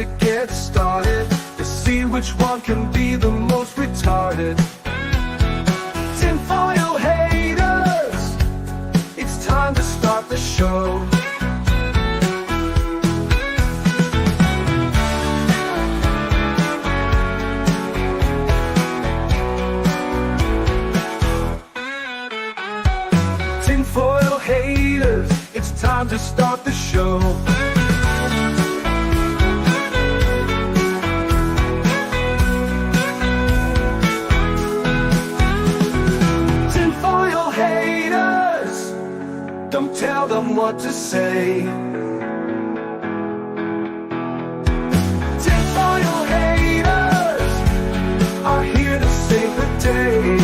to get started to see which one can be the most retarded. Tinfoil haters, it's time to start the show. Tinfoil haters, it's time to start the show. Tinfoil haters, don't tell them what to say. Tinfoil haters are here to save the day.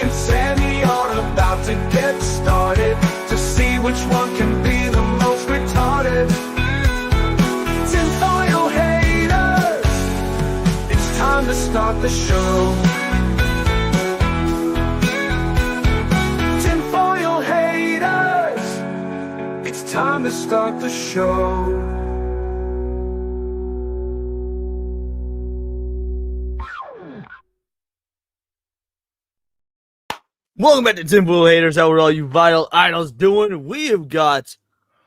And Sammy are about to get started to see which one can be the most retarded. Tinfoil haters, it's time to start the show. Tinfoil haters, it's time to start the show. Welcome back to Tinfoil Haters. How are all you vital idols doing? We have got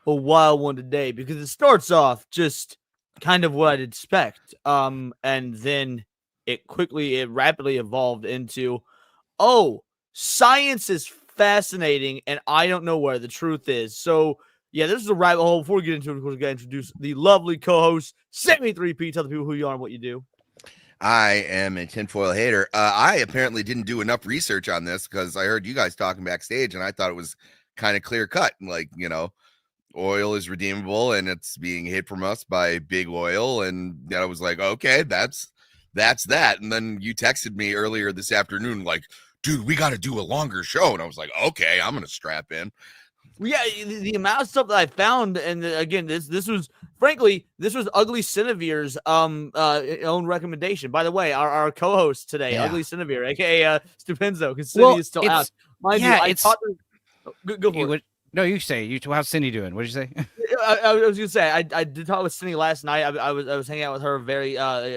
a wild one today because it starts off just kind of what I'd expect. And then it rapidly evolved into, oh, science is fascinating and I don't know where the truth is. So yeah, this is a rabbit hole. Before we get into it, of course, we got to introduce the lovely co-host, Sammy3P. Tell the people who you are and what you do. I am a tinfoil hater. I apparently didn't do enough research on this because I heard you guys talking backstage and I thought it was kind of clear cut. Like, you know, oil is redeemable and it's being hid from us by big oil. And then I was like, okay, that's that. And then you texted me earlier this afternoon, like, dude, we got to do a longer show. And I was like, okay, I'm going to strap in. Well, yeah, the amount of stuff that I found, and again, this was frankly, this was Ugly Cinevere's own recommendation. By the way, our co-host today, Ugly Cinevere, aka Stupenzo, because Cindy is still out. Mind you, I taught her. Go for it. No, you say. How's Cindy doing? What did you say? I was gonna say I did talk with Cindy last night. I was hanging out with her very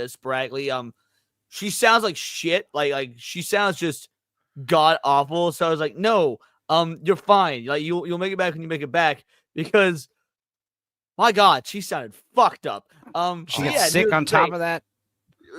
sporadically. She sounds like shit. Like she sounds just god awful. So I was like, no. You're fine. Like you'll make it back when you make it back because, my God, she sounded fucked up. She got sick on top of that.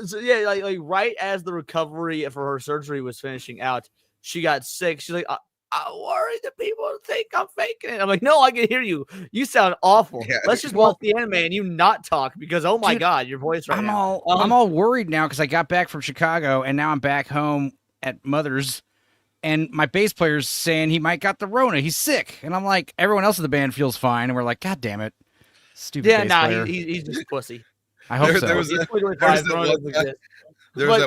So yeah, like right as the recovery for her surgery was finishing out, she got sick. She's like, I worry that people think I'm faking it. I'm like, no, I can hear you. You sound awful. Yeah. Let's just watch the anime and you not talk because oh my God, your voice right now. I'm all worried now because I got back from Chicago and now I'm back home at Mother's. And my bass player's saying he might got the Rona. He's sick. And I'm like, everyone else in the band feels fine. And we're like, God damn it. Stupid bass player. He's just pussy. I hope so. There was that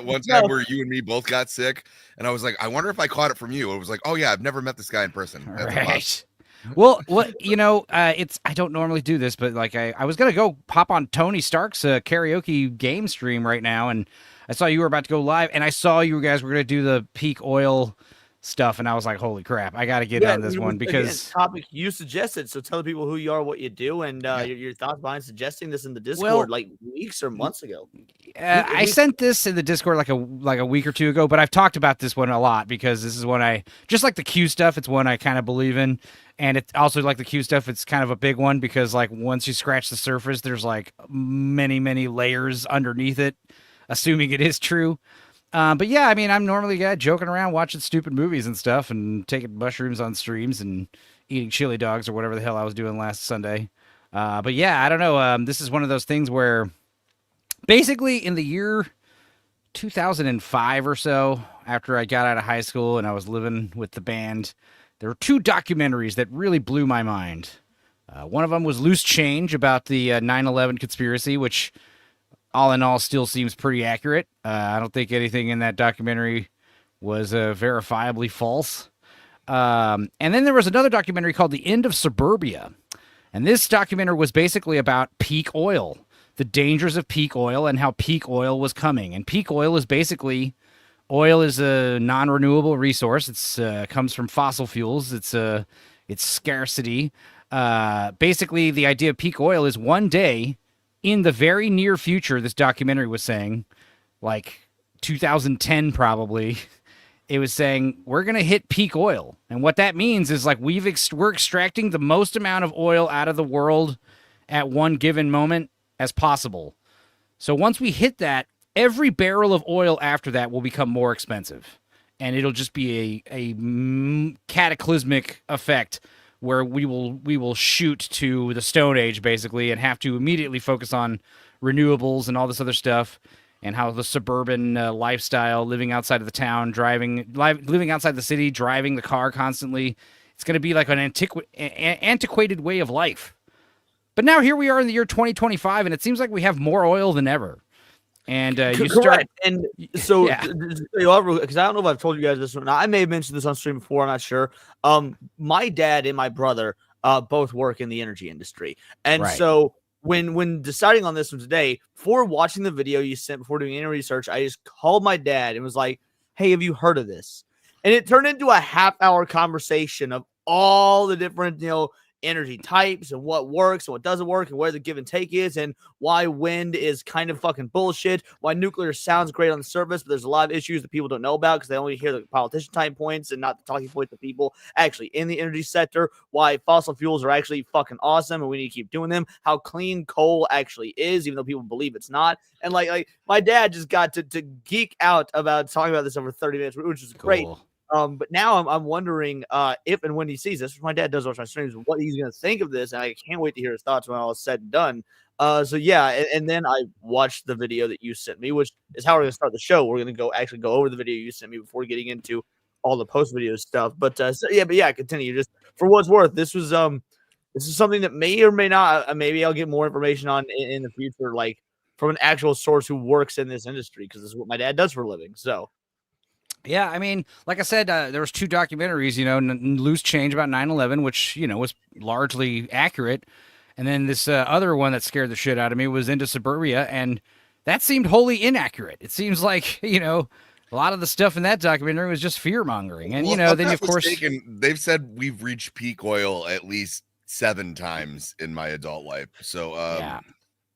one time where you and me both got sick. And I was like, I wonder if I caught it from you. It was like, oh, yeah, I've never met this guy in person. Right. Well, I don't normally do this, but like I was going to go pop on Tony Stark's karaoke game stream right now. And I saw you were about to go live. And I saw you guys were going to do the peak oil stuff, and I was like, holy crap, I got to get on this one because topic you suggested. So tell the people who you are, what you do, and your thoughts behind suggesting this in the Discord like weeks or months ago. I sent this in the Discord like a week or two ago, but I've talked about this one a lot because this is one I just like the Q stuff. It's one I kind of believe in, and it's also like the Q stuff. It's kind of a big one because like once you scratch the surface, there's like many layers underneath it, assuming it is true. But yeah, I mean, I'm normally a guy joking around, watching stupid movies and stuff and taking mushrooms on streams and eating chili dogs or whatever the hell I was doing last Sunday. But yeah, I don't know. This is one of those things where basically in the year 2005 or so, after I got out of high school and I was living with the band, there were two documentaries that really blew my mind. One of them was Loose Change about the 9/11 conspiracy, which all in all still seems pretty accurate. I don't think anything in that documentary was verifiably false. And then there was another documentary called The End of Suburbia. And this documentary was basically about peak oil, the dangers of peak oil and how peak oil was coming. And peak oil is basically, oil is a non-renewable resource. It's comes from fossil fuels. It's scarcity. Basically, the idea of peak oil is one day in the very near future, this documentary was saying, like 2010 probably, it was saying we're going to hit peak oil. And what that means is like we're extracting the most amount of oil out of the world at one given moment as possible. So once we hit that, every barrel of oil after that will become more expensive. And it'll just be a cataclysmic effect where we will shoot to the Stone Age basically and have to immediately focus on renewables and all this other stuff, and how the suburban lifestyle, living outside of the town, living outside the city, driving the car constantly, it's going to be like an antiquated way of life. But now here we are in the year 2025, and it seems like we have more oil than ever. And you start, correct. And so, yeah. because I don't know if I've told you guys this or not. I may have mentioned this on stream before. I'm not sure. My dad and my brother both work in the energy industry, and Right. so when deciding on this one today, before watching the video you sent, before doing any research, I just called my dad and was like, "Hey, have you heard of this?" And it turned into a half-hour conversation of all the different, energy types and what works and what doesn't work and where the give and take is and why wind is kind of fucking bullshit, why nuclear sounds great on the surface, but there's a lot of issues that people don't know about because they only hear the politician type points and not the talking points of people actually in the energy sector, why fossil fuels are actually fucking awesome and we need to keep doing them, how clean coal actually is, even though people believe it's not. And like my dad just got to geek out about talking about this over 30 minutes, which is great. Cool. But now I'm wondering if and when he sees this, which my dad does watch my streams, what he's going to think of this. And I can't wait to hear his thoughts when all is said and done. So yeah, and then I watched the video that you sent me, which is how we're going to start the show. We're going to actually go over the video you sent me before getting into all the post video stuff. But continue. Just for what's worth, this is something that may or may not, maybe I'll get more information on in the future, like from an actual source who works in this industry, because this is what my dad does for a living. So. Yeah, I mean, like I said, there was two documentaries, Loose Change about 9/11, which, was largely accurate. And then this other one that scared the shit out of me was Into Suburbia, and that seemed wholly inaccurate. It seems like, a lot of the stuff in that documentary was just fear-mongering. And, then, of course... They've said we've reached peak oil at least 7 times in my adult life. So,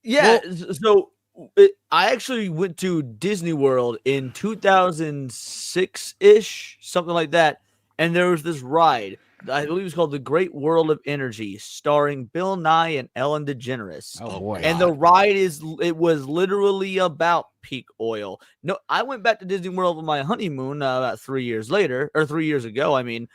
Yeah, so... I actually went to Disney World in 2006-ish, something like that, and there was this ride. I believe it's called The Great World of Energy, starring Bill Nye and Ellen DeGeneres. Oh boy! And the ride was literally about peak oil. No, I went back to Disney World on my honeymoon about 3 years ago. I mean,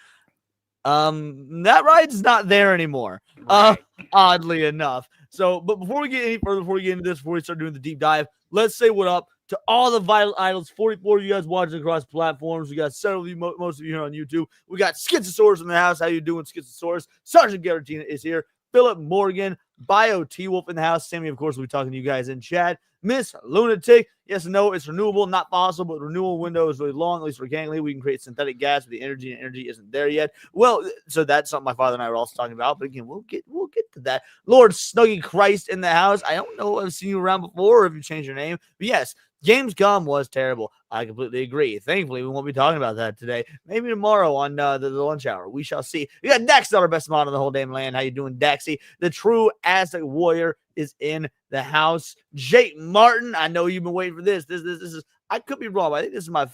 that ride's not there anymore. Right. Oddly enough. So, but before we get any further, before we get into this, before we start doing the deep dive, let's say what up to all the Vital Idols, 44 of you guys watching across platforms. We got several of you, most of you here on YouTube. We got Schizosaurus in the house. How you doing, Schizosaurus? Sergeant Garatina is here. Philip Morgan, Bio T-Wolf in the house. Sammy, of course, will be talking to you guys in chat. Miss Lunatic, yes and no, it's renewable, not fossil, but the renewal window is really long, at least organically. We can create synthetic gas with the energy, and energy isn't there yet. Well, so that's something my father and I were also talking about, but again, we'll get to that. Lord Snuggy Christ in the house. I don't know if I've seen you around before or if you changed your name, but yes, James Gunn was terrible. I completely agree. Thankfully, we won't be talking about that today. Maybe tomorrow on the lunch hour. We shall see. We got Dax, our best mod in the whole damn land. How you doing, Daxy? The true Aztec warrior is in the house. Jake Martin, I know you've been waiting for this. This is. I could be wrong, but I think this is my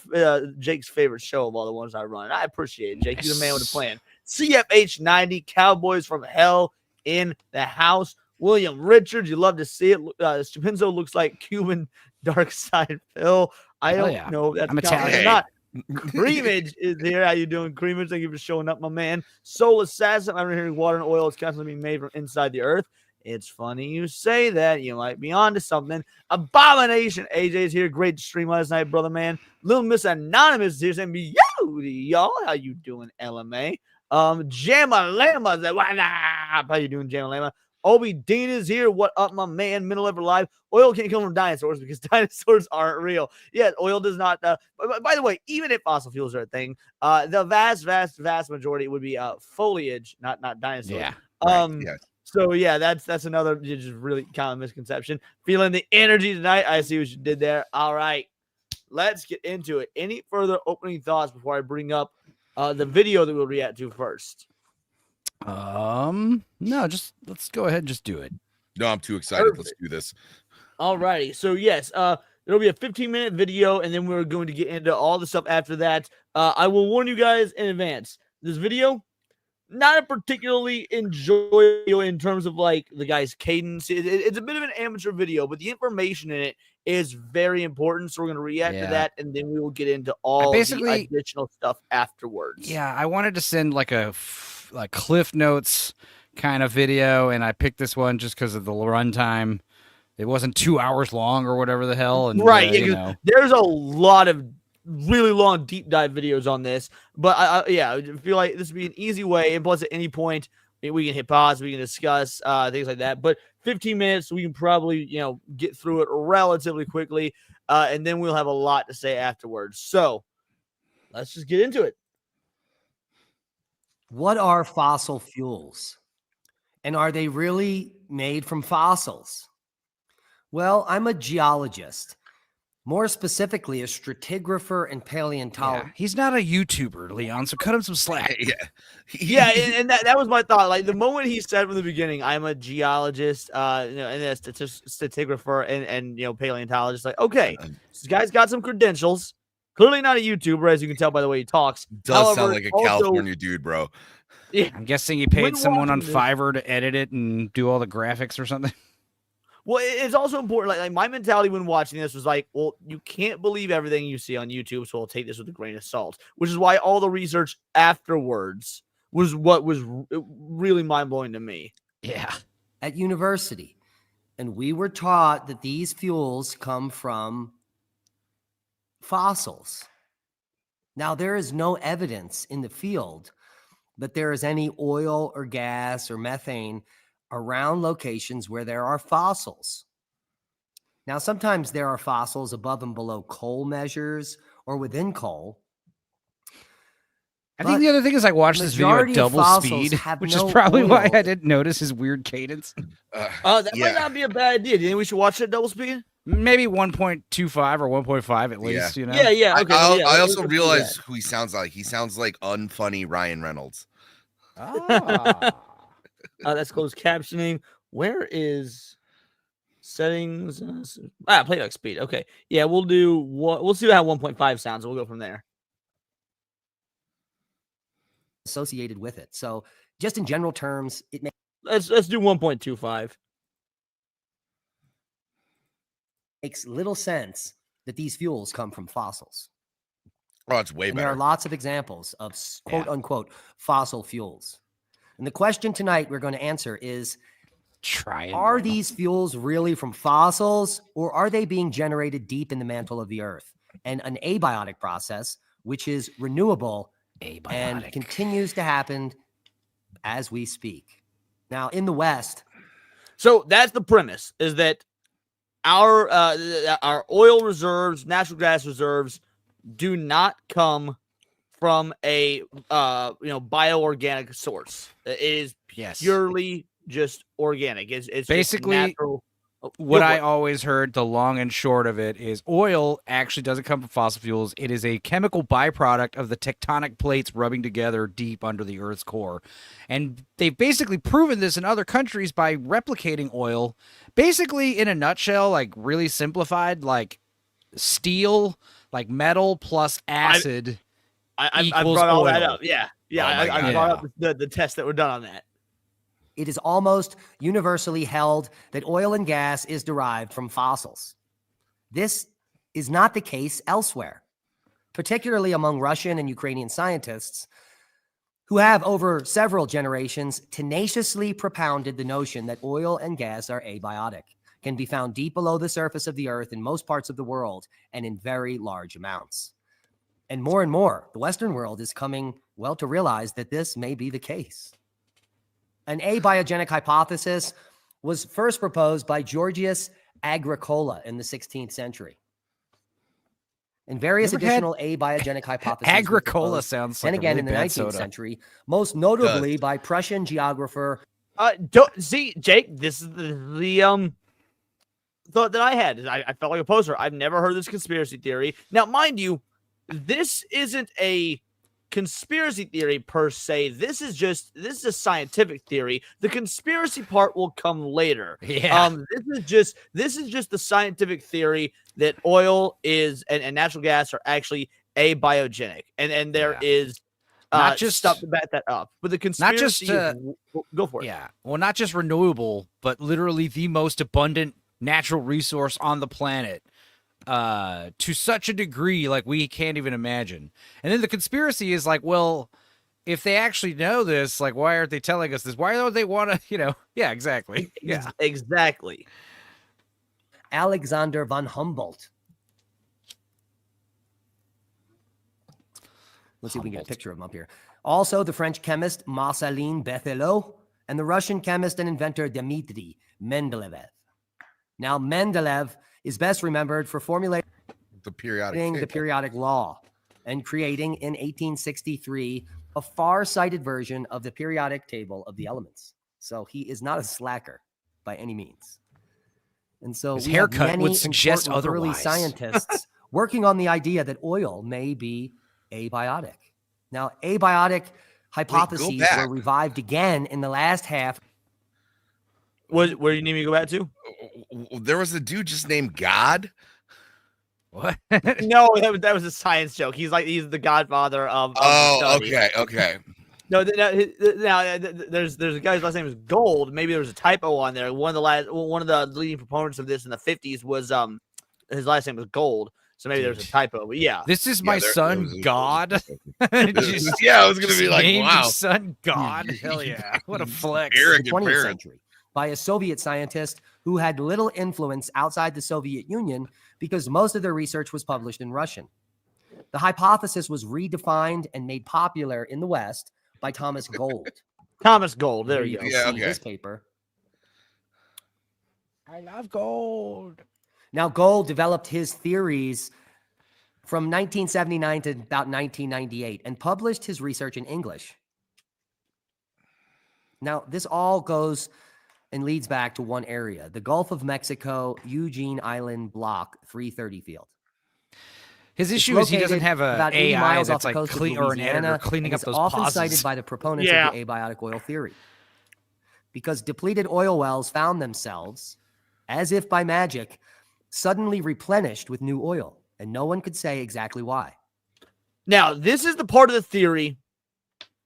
Jake's favorite show of all the ones I run. I appreciate it, Jake. You're the man with a plan. CFH90, Cowboys from Hell in the house. William Richards, you love to see it. Stupinzo looks like Cuban Dark Side Phil. I don't know if that's I'm Italian. or not. Creamage is here. How you doing, Creamage? Thank you for showing up, my man. Soul Assassin. I'm hearing water and oil is constantly being made from inside the earth. It's funny you say that. You might be onto something. Abomination AJ's here. Great stream last night, brother, man. Little Miss Anonymous is here saying, yo, y'all. How you doing, LMA? Jamalama. How you doing, Jamalama? Obi Dean is here. What up, my man? Middle Ever Live. Oil can't come from dinosaurs because dinosaurs aren't real. Yeah, oil does not. By the way, even if fossil fuels are a thing, the vast majority would be foliage, not dinosaurs. Yeah. Yes. So yeah, that's another just really common misconception. Feeling the energy tonight. I see what you did there. All right, let's get into it. Any further opening thoughts before I bring up the video that we'll react to first? No, just let's go ahead and just do it. No, I'm too excited. Let's do this. Alrighty, so yes, it'll be a 15-minute video, and then we're going to get into all the stuff after that. I will warn you guys in advance. This video, not a particularly enjoyable in terms of like the guy's cadence. It's a bit of an amateur video, but the information in it is very important. So we're going to react to that, and then we will get into all the additional stuff afterwards. Yeah, I wanted to send like a like Cliff Notes kind of video, and I picked this one just because of the runtime. It wasn't 2 hours long or whatever the hell. And, right. There's a lot of really long deep dive videos on this. But I feel like this would be an easy way. And plus, at any point, we can hit pause, we can discuss things like that. But 15 minutes, we can probably, get through it relatively quickly. And then we'll have a lot to say afterwards. So let's just get into it. What are fossil fuels? And are they really made from fossils? Well, I'm a geologist, more specifically a stratigrapher and paleontologist. Yeah, he's not a YouTuber, Leon, so cut him some slack. Yeah, and that was my thought. Like the moment he said from the beginning, I'm a geologist, and a stratigrapher and paleontologist. Like, okay, this guy's got some credentials. Clearly not a YouTuber, as you can tell by the way he talks. Does sound like a California dude, bro. Yeah, I'm guessing he paid someone on Fiverr to edit it and do all the graphics or something. Well, it's also important. Like my mentality when watching this was like, well, you can't believe everything you see on YouTube, so I'll take this with a grain of salt. Which is why all the research afterwards was what was really mind blowing to me. Yeah. At university, and we were taught that these fuels come from fossils. Now, there is no evidence in the field that there is any oil or gas or methane around locations where there are fossils. Now, sometimes there are fossils above and below coal measures or within coal. I think the other thing is I watched this video at double speed, which is probably why I didn't notice his weird cadence. That might not be a bad idea. Do you think we should watch it at double speed? Maybe 1.25 or 1.5 at least, Yeah, okay. I also realized who he sounds like. He sounds like unfunny Ryan Reynolds. That's closed captioning. Where is settings? Playback speed. Okay. Yeah, we'll see how 1.5 sounds, and we'll go from there. Associated with it. So just in general terms, it makes let's do 1.25. Makes little sense that these fuels come from fossils. Oh, it's way better. There are lots of examples of quote unquote fossil fuels. And the question tonight we're going to answer is, are these fuels really from fossils, or are they being generated deep in the mantle of the earth? And an abiotic process, which is renewable and continues to happen as we speak. Now, in the West. So that's the premise, is that our oil reserves, natural gas reserves do not come from a bioorganic source. It is purely just organic. It's basically just natural. What I always heard, the long and short of it, is oil actually doesn't come from fossil fuels. It is a chemical byproduct of the tectonic plates rubbing together deep under the Earth's core. And they've basically proven this in other countries by replicating oil. Basically, in a nutshell, like really simplified, like steel, like metal plus acid. I brought all that up. Yeah. I brought up the tests that were done on that. It is almost universally held that oil and gas is derived from fossils. This is not the case elsewhere, particularly among Russian and Ukrainian scientists who have over several generations tenaciously propounded the notion that oil and gas are abiotic, can be found deep below the surface of the earth in most parts of the world and in very large amounts. And more, the Western world is coming, to realize that this may be the case. An abiogenic hypothesis was first proposed by Georgius Agricola in the 16th century. And various additional abiogenic hypotheses. Agricola sounds like and again a really in the bad 19th soda. century, most notably by Prussian geographer. See, Jake, this is the thought that I had. I felt like a poser. I've never heard this conspiracy theory. Now, mind you, this isn't a conspiracy theory per se. This is a scientific theory. The conspiracy part will come later. Yeah. This is just the scientific theory that oil is and natural gas are actually abiogenic, and there Yeah. is Not just- stuff to back that up. But the conspiracy, go for it. Yeah. Well, not just renewable, but literally the most abundant natural resource on the planet. To such a degree, like we can't even imagine. And then the conspiracy is like, well, if they actually know this, like, why aren't they telling us this? Why don't they want to, Yeah, exactly. Yeah. Exactly. Alexander von Humboldt. Let's see if we can get a picture of him up here. Also, the French chemist Marcelin Berthelot and the Russian chemist and inventor Dmitry Mendeleev. Now, Mendeleev is best remembered for formulating The periodic the table. periodic law and creating in 1863 a far-sighted version of the periodic table of the elements. So he is not a slacker by any means. And so His we have haircut many would suggest important early otherwise. scientists working on the idea that oil may be abiotic. Now, abiotic hypotheses back. were revived again in the last half. Where do you need me to go back to? There was a dude just named God. What? No, that was a science joke. He's the godfather of the Oh, study. okay. No, there's a guy's last name is Gold. Maybe there was a typo on there. One of the leading proponents of this in the 50s was his last name was Gold. So maybe there's a typo. But yeah. This is Yeah, my there son, was- God. Yeah, I was gonna Just be like, named wow, his son God. Hell yeah. What a flex. arrogant 20th parents. century by a Soviet scientist who had little influence outside the Soviet Union because most of their research was published in Russian. The hypothesis was redefined and made popular in the West by Thomas Gold. Thomas Gold. There you go. can Yeah, see okay. his paper. I love gold. Now, Gold developed his theories from 1979 to about 1998 and published his research in English. Now, this all goes and leads back to one area, the Gulf of Mexico, Eugene Island Block 330 field. His It's issue is he doesn't located have a about 80 AI miles off that's the like coast of clean or an editor Louisiana, cleaning and up is those often pauses. cited by the proponents Yeah. of the abiotic oil theory. Because depleted oil wells found themselves, as if by magic, suddenly replenished with new oil, and no one could say exactly why. Now, this is the part of the theory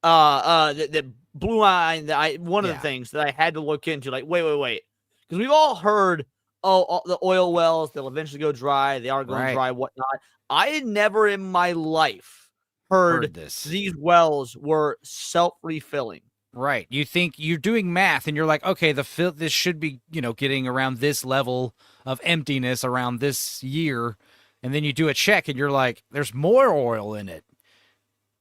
that blew my mind. One of the Yeah. things that I had to look into, like, wait. Because we've all heard, the oil wells, they'll eventually go dry. They are going Right. dry, whatnot. I had never in my life heard this. these wells were self-refilling. Right. You think you're doing math and you're like, okay, this should be, getting around this level of emptiness around this year. And then you do a check and you're like, there's more oil in it.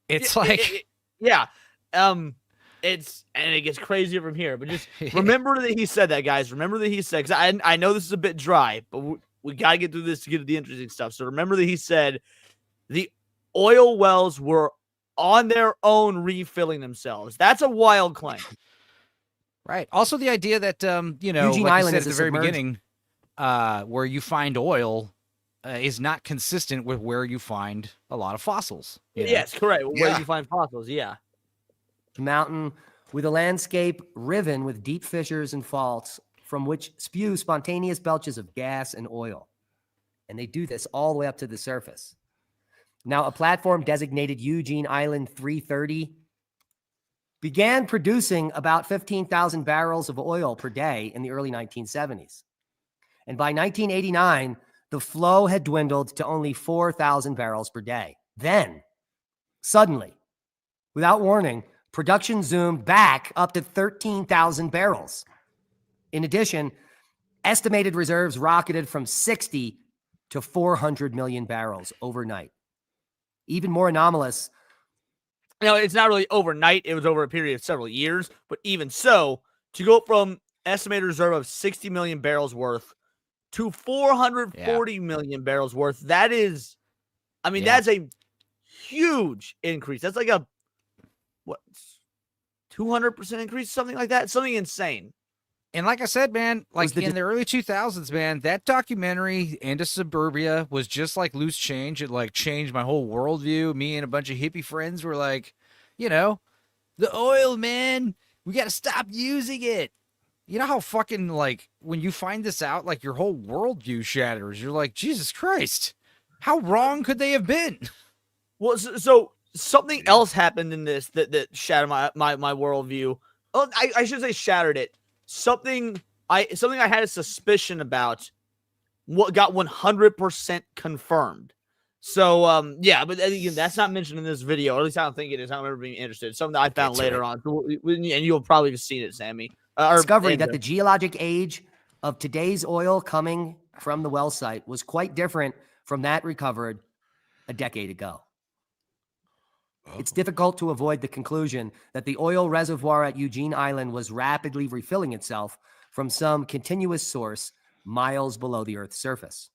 It's like, yeah. And it gets crazier from here. But just remember that he said that, guys. Remember that he said, because I know this is a bit dry, but we got to get through this to get to the interesting stuff. So remember that he said the oil wells were on their own refilling themselves. That's a wild claim. right. Also the idea that, Eugene like you Island said is at the a very submerged- beginning, where you find oil is not consistent with where you find a lot of fossils. you know? Yes, correct. Where Yeah. do you find fossils? Yeah. Mountain with a landscape riven with deep fissures and faults from which spew spontaneous belches of gas and oil. And they do this all the way up to the surface. Now, a platform designated Eugene Island 330 began producing about 15,000 barrels of oil per day in the early 1970s. And by 1989, the flow had dwindled to only 4,000 barrels per day. Then, suddenly, without warning, production zoomed back up to 13,000 barrels. In addition, estimated reserves rocketed from 60 to 400 million barrels overnight. Even more anomalous, Now, it's not really overnight. It was over a period of several years. But even so, to go from estimated reserve of 60 million barrels worth to 440 million barrels worth, that is, that's a huge increase. That's like a, 200% increase, something like that? Something insane. And like I said, man, like the in the early 2000s, man, that documentary Into Suburbia was just like loose change. It like changed my whole worldview. Me and a bunch of hippie friends were like, you know, the oil, man, we got to stop using it. You know how fucking like when you find this out, like your whole worldview shatters. You're like, Jesus Christ, how wrong could they have been? Well, so something else happened in this that shattered my worldview. Oh, I should say shattered it. Something I had a suspicion about what got 100% confirmed. So yeah, but again, that's not mentioned in this video. Or at least I don't think it is. I don't remember being interested. It's something that I found later on, and you'll probably have seen it, Sammy. Discovery that the geologic age of today's oil coming from the well site was quite different from that recovered a decade ago. It's difficult to avoid the conclusion that the oil reservoir at Eugene Island was rapidly refilling itself from some continuous source miles below the Earth's surface.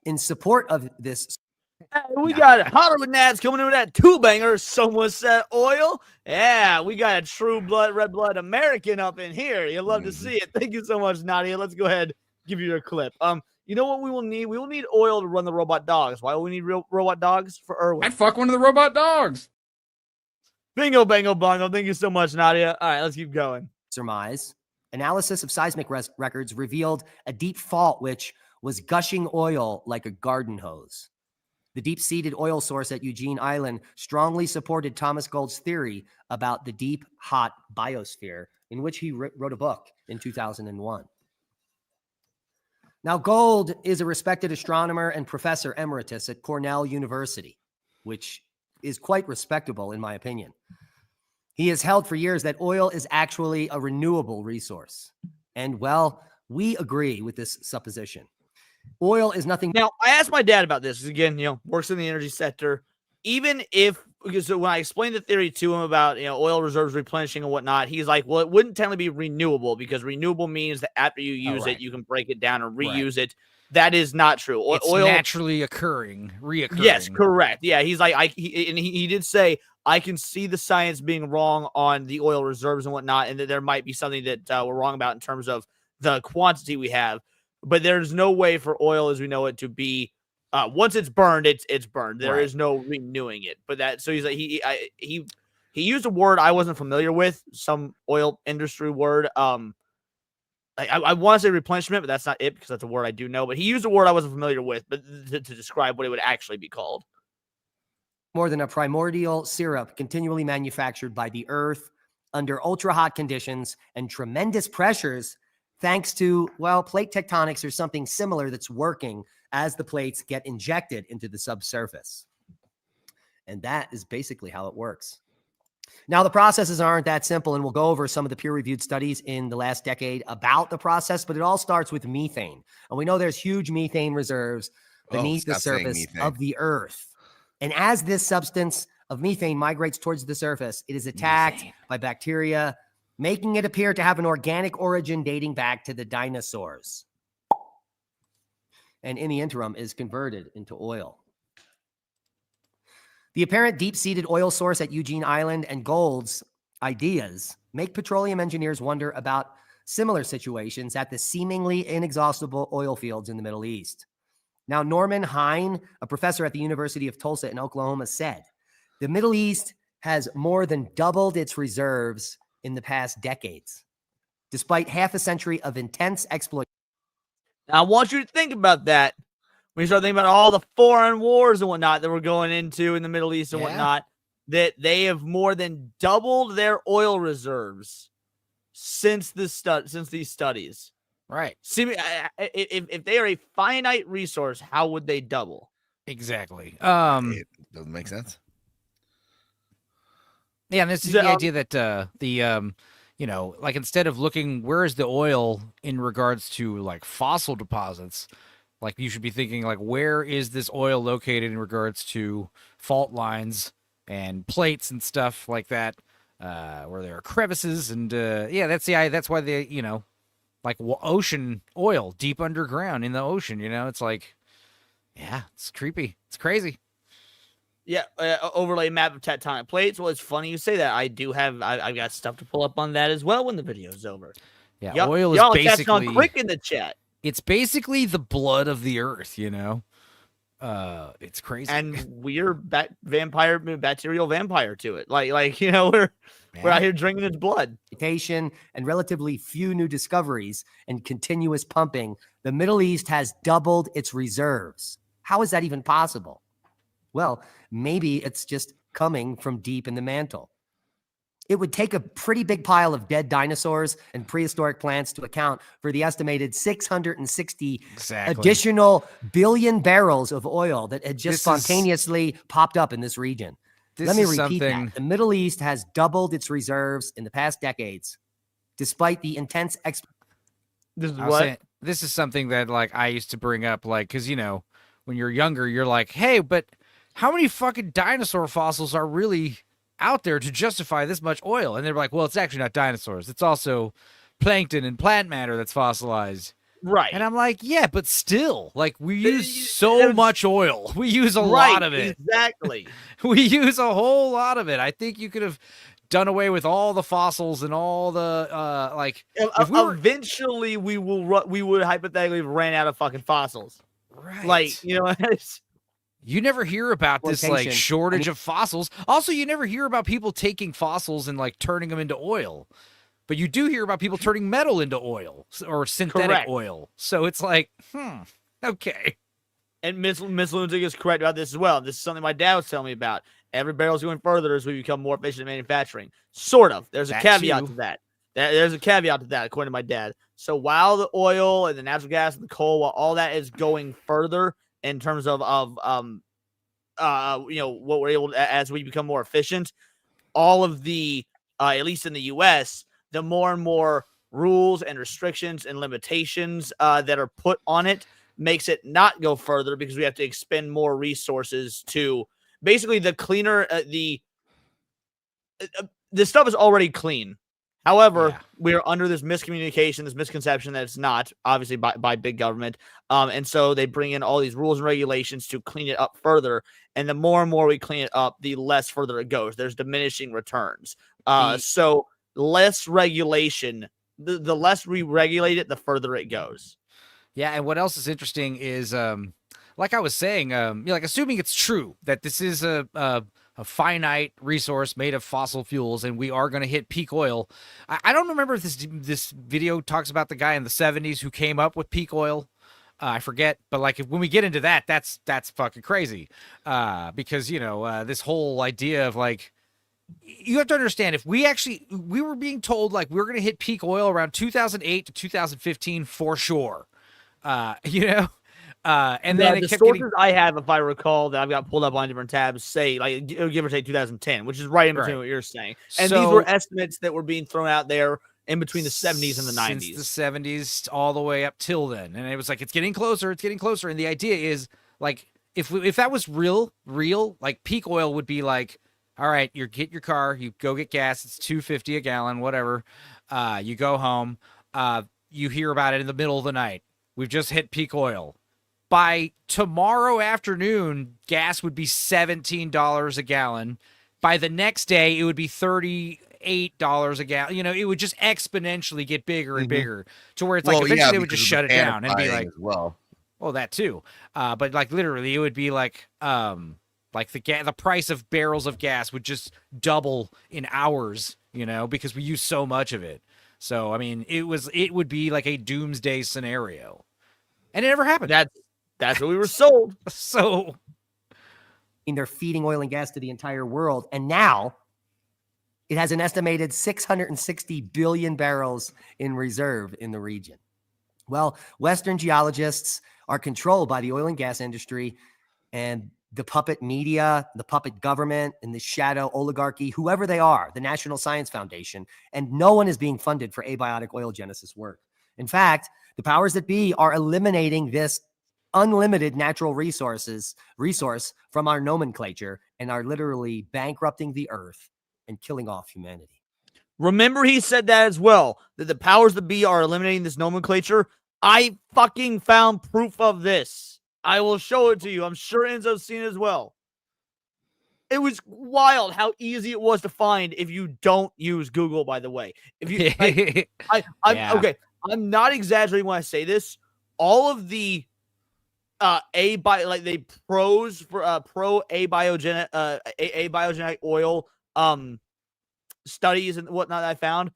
In support of this, we got Hollywood Nats coming in with that two-banger. Someone said oil. Yeah, we got a true blood, red blood American up in here. You'll love to see it. Thank you so much, Nadia. Let's go ahead and give you your clip. You know what we will need? We will need oil to run the robot dogs. Why will we need real robot dogs? For Irwin. I'd fuck one of the robot dogs. Bingo, bango, bongo. Thank you so much, Nadia. All right, let's keep going. surmise, analysis of seismic records revealed a deep fault which was gushing oil like a garden hose. The deep-seated oil source at Eugene Island strongly supported Thomas Gold's theory about the deep, hot biosphere, in which he wrote a book in 2001. Now, Gold is a respected astronomer and professor emeritus at Cornell University, which is quite respectable in my opinion. He has held for years that oil is actually a renewable resource. And, well, we agree with this supposition. Oil is nothing. Now, I asked my dad about this. Again, works in the energy sector. Even if, because when I explained the theory to him about, oil reserves replenishing and whatnot, he's like, well, it wouldn't technically be renewable because renewable means that after you use it, you can break it down and reuse it. That is not true. It's oil naturally reoccurring. Yes, correct. Yeah, he's like, he did say, I can see the science being wrong on the oil reserves and whatnot, and that there might be something that we're wrong about in terms of the quantity we have. But there's no way for oil as we know it to be once it's burned, it's burned. There is no renewing it. But that, so he's like, he used a word I wasn't familiar with, some oil industry word. I want to say replenishment, but that's not it because that's a word I do know. But he used a word I wasn't familiar with, but to describe what it would actually be called. More than a primordial syrup continually manufactured by the earth under ultra-hot conditions and tremendous pressures, thanks to, well, plate tectonics or something similar that's working as the plates get injected into the subsurface. And that is basically how it works. Now, the processes aren't that simple, and we'll go over some of the peer-reviewed studies in the last decade about the process, but it all starts with methane. And we know there's huge methane reserves beneath the surface of the earth. And as this substance of methane migrates towards the surface, it is attacked by bacteria, making it appear to have an organic origin dating back to the dinosaurs. And in the interim is converted into oil. The apparent deep-seated oil source at Eugene Island and Gold's ideas make petroleum engineers wonder about similar situations at the seemingly inexhaustible oil fields in the Middle East. Now, Norman Hine, a professor at the University of Tulsa in Oklahoma, said, the Middle East has more than doubled its reserves in the past decades, despite half a century of intense exploitation. Now, I want you to think about that. When you start thinking about all the foreign wars and whatnot that we're going into in the Middle East and whatnot, that they have more than doubled their oil reserves since these studies. Right. See, if they are a finite resource, how would they double? Exactly. It doesn't make sense. Yeah, and this is the idea that like instead of looking where is the oil in regards to like fossil deposits, like you should be thinking like where is this oil located in regards to fault lines and plates and stuff like that, where there are crevices and that's why they like ocean oil deep underground in the ocean. It's like, it's creepy, it's crazy. Yeah, overlay map of tectonic plates. Well, it's funny you say that. I've got stuff to pull up on that as well when the video is over. Yeah, Yup. oil is Y'all catching on basically quick in the chat. it's basically the blood of the earth, It's crazy. And we're bacterial vampire to it. Like we're out here drinking its blood. And relatively few new discoveries and continuous pumping, the Middle East has doubled its reserves. How is that even possible? Well, maybe it's just coming from deep in the mantle. It would take a pretty big pile of dead dinosaurs and prehistoric plants to account for the estimated 660 additional billion barrels of oil that had just spontaneously popped up in this region. Let me repeat that. The Middle East has doubled its reserves in the past decades, despite the intense This is what? This is something that like I used to bring up, like, because when you're younger, you're like, hey, but how many fucking dinosaur fossils are really out there to justify this much oil? And they're like, well, it's actually not dinosaurs. It's also plankton and plant matter that's fossilized. Right. And I'm like, yeah, but still, like, we use so much oil. We use a lot of it. Exactly. We use a whole lot of it. I think you could have done away with all the fossils and all the eventually we would hypothetically have ran out of fucking fossils. Right. Like, you never hear about this like shortage of fossils. Also, you never hear about people taking fossils and like turning them into oil. But you do hear about people turning metal into oil or synthetic oil. So it's like, okay. And Miss Lunatic is correct about this as well. This is something my dad was telling me about. Every barrel's going further as we become more efficient in manufacturing. Sort of. There's a caveat to that. There's a caveat to that, according to my dad. So while the oil and the natural gas and the coal, while all that is going further in terms of what we're able to, as we become more efficient, all of the at least in the U.S., the more and more rules and restrictions and limitations that are put on it makes it not go further because we have to expend more resources to basically the cleaner the stuff is already clean. However, we're under this miscommunication, this misconception that it's not, obviously by big government. And so they bring in all these rules and regulations to clean it up further. And the more and more we clean it up, the less further it goes. There's diminishing returns. So less regulation, the less we regulate it, the further it goes. Yeah, and what else is interesting is, like I was saying, like assuming it's true that this is a finite resource made of fossil fuels, and we are going to hit peak oil. I don't remember if this video talks about the guy in the 70s who came up with peak oil. I forget, but like when we get into that, that's fucking crazy. Because this whole idea of like, you have to understand, if we were being told like we're going to hit peak oil around 2008 to 2015 for sure. And then the sources I have, if I recall, that I've got pulled up on different tabs, say like give or take 2010, which is right in between what you're saying. And these were estimates that were being thrown out there in between the 70s and the 90s. Since the 70s all the way up till then, and it was like it's getting closer. And the idea is like if that was real, like peak oil would be like, all right, you get your car, you go get gas, it's $2.50 a gallon, whatever. You go home, you hear about it in the middle of the night. We've just hit peak oil. By tomorrow afternoon, gas would be $17 a gallon. By the next day, it would be $38 a gallon. It would just exponentially get bigger and bigger to where it's like eventually they would just shut it down and be like, well, that too. But like literally, it would be like the price of barrels of gas would just double in hours, because we use so much of it. So, I mean, it would be like a doomsday scenario. And it never happened. That's what we were sold. So they're feeding oil and gas to the entire world. And now it has an estimated 660 billion barrels in reserve in the region. Well, Western geologists are controlled by the oil and gas industry and the puppet media, the puppet government, and the shadow oligarchy, whoever they are, the National Science Foundation, and no one is being funded for abiotic oil genesis work. In fact, the powers that be are eliminating this unlimited natural resource from our nomenclature and are literally bankrupting the earth and killing off humanity. Remember, he said that as well, that the powers that be are eliminating this nomenclature. I fucking found proof of this. I will show it to you. I'm sure Enzo's seen it as well. It was wild how easy it was to find if you don't use Google, by the way. If you I'm Yeah. okay, I'm not exaggerating when I say this. All of the the pros for pro abiogenic oil studies and whatnot that I found,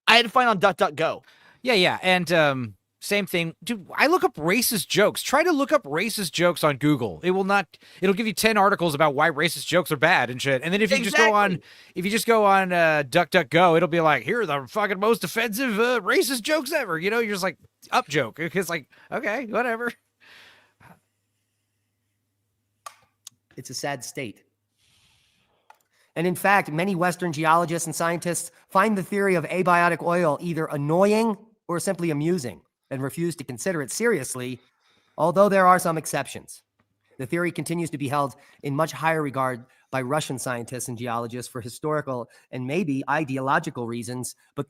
I had to find on DuckDuckGo. Yeah. And same thing. Dude, I look up racist jokes. Try to look up racist jokes on Google. It'll give you 10 articles about why racist jokes are bad and shit. And then if you just go on DuckDuckGo, it'll be like, here are the fucking most offensive racist jokes ever. You know, you're just like, up joke. It's like, okay, whatever. It's a sad state. And in fact, many Western geologists and scientists find the theory of abiotic oil either annoying or simply amusing and refuse to consider it seriously, although there are some exceptions. The theory continues to be held in much higher regard by Russian scientists and geologists for historical and maybe ideological reasons, but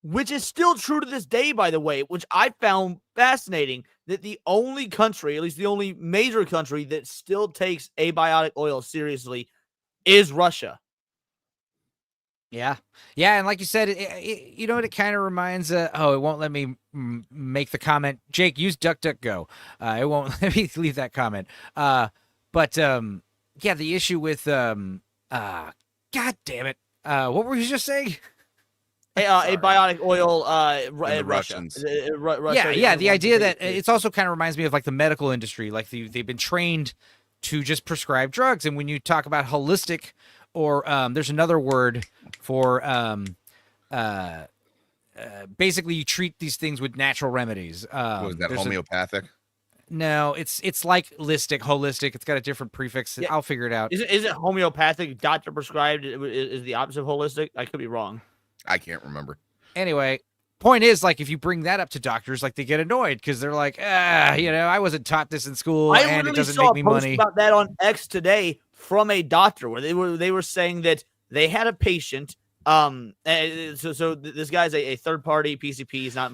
Which is still true to this day, by the way, which I found fascinating, that the only country, at least the only major country that still takes abiotic oil seriously is Russia. Yeah. And like you said, you know what it kind of reminds? It won't let me make the comment. Jake, use DuckDuckGo. It won't let me leave that comment. But the issue with God damn it. What were you just saying? Abiotic oil And the Russia. Russians. Yeah. The idea that it's also kind of reminds me of like the medical industry. Like they've been trained to just prescribe drugs. And when you talk about holistic, or there's another word for basically you treat these things with natural remedies. What was that, homeopathic? No, it's like holistic. It's got a different prefix. Yeah. I'll figure it out. Is it homeopathic? Doctor prescribed is the opposite of holistic? I could be wrong. I can't remember. Anyway, point is, like, if you bring that up to doctors, like, they get annoyed because they're like, I wasn't taught this in school, and it doesn't make me money. About that on X today from a doctor where they were saying that they had a patient. So this guy's a third party PCP. He's not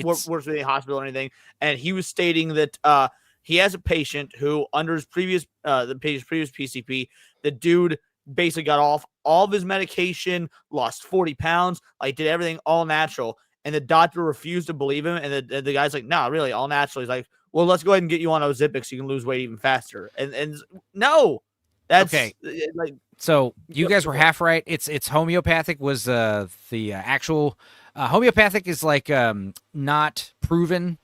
works with a hospital or anything, and he was stating that he has a patient who, under his previous PCP, the dude basically got off all of his medication, lost 40 pounds, like did everything all natural. And the doctor refused to believe him. And the guy's like, no, really, all natural. He's like, well, let's go ahead and get you on Ozempic so you can lose weight even faster. And no, that's okay. Like, so you guys were half right. It's homeopathic was the actual homeopathic is like not proven,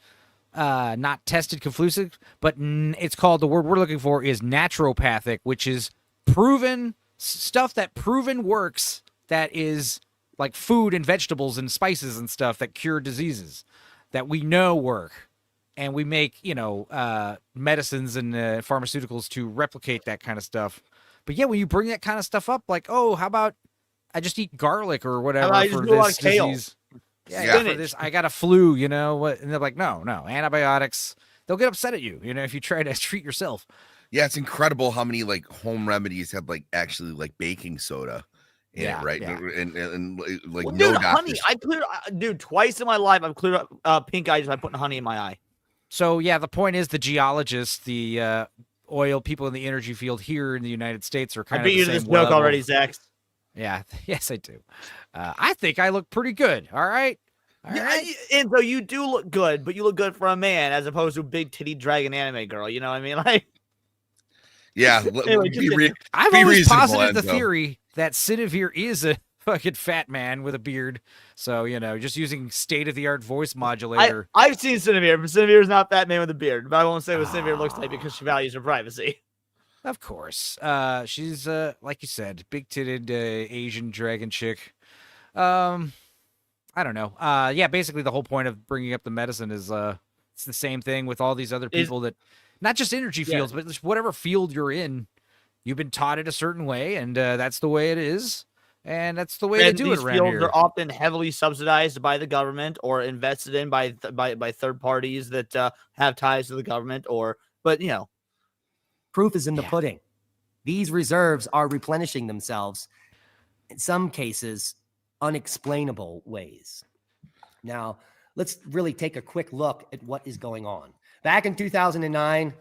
not tested conclusive, but it's called, the word we're looking for is naturopathic, which is proven stuff that proven works, that is like food and vegetables and spices and stuff that cure diseases that we know work. And we make, medicines and pharmaceuticals to replicate that kind of stuff. But yeah, when you bring that kind of stuff up, like, oh, how about I just eat garlic or whatever for this disease? Yeah, for this, I got a flu, what? And they're like, no, antibiotics. They'll get upset at you, if you try to treat yourself. Yeah, it's incredible how many like home remedies have like actually like baking soda in it, right? Yeah. And like, well, no dude, honey. doctors. Twice in my life I've cleared up pink eye just by putting honey in my eye. So yeah, the point is the geologists, the oil people in the energy field here in the United States are kind of the you same to this joke level. already, Zach. Yeah, yes, I do. I think I look pretty good. All right. And so you do look good, but you look good for a man as opposed to a big titty dragon anime girl. You know what I mean? Like, Yeah, anyway, I've always posited the Enzo. theory that Sinevere is a fucking fat man with a beard. So, just using state-of-the-art voice modulator. I've seen Sinevere, but Sinevere is not that man with a beard. But I won't say what Sinevere looks like because she values her privacy. Of course. She's, like you said, big-titted Asian dragon chick. I don't know. Yeah, basically the whole point of bringing up the medicine is it's the same thing with all these other people that, not just energy fields, but just whatever field you're in, you've been taught it a certain way, and that's the way it is, and that's the way to do it around fields here. are often heavily subsidized by the government or invested in by third parties that have ties to the government, but proof is in the pudding. These reserves are replenishing themselves, in some cases, unexplainable ways. Now, let's really take a quick look at what is going on. Back in 2009,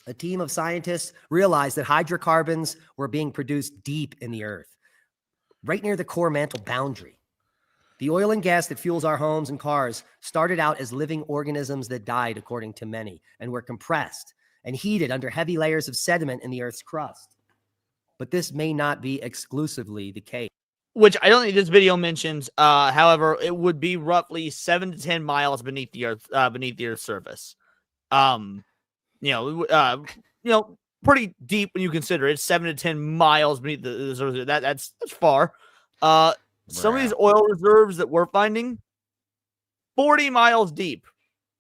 a team of scientists realized that hydrocarbons were being produced deep in the earth, right near the core mantle boundary. The oil and gas that fuels our homes and cars started out as living organisms that died, according to many, and were compressed and heated under heavy layers of sediment in the Earth's crust. But this may not be exclusively the case. Which I don't think this video mentions. However, it would be roughly 7 to 10 miles beneath the Earth's surface. Pretty deep when you consider it. 7 to 10 miles beneath the surface. That's far. Some of these oil reserves that we're finding, 40 miles deep.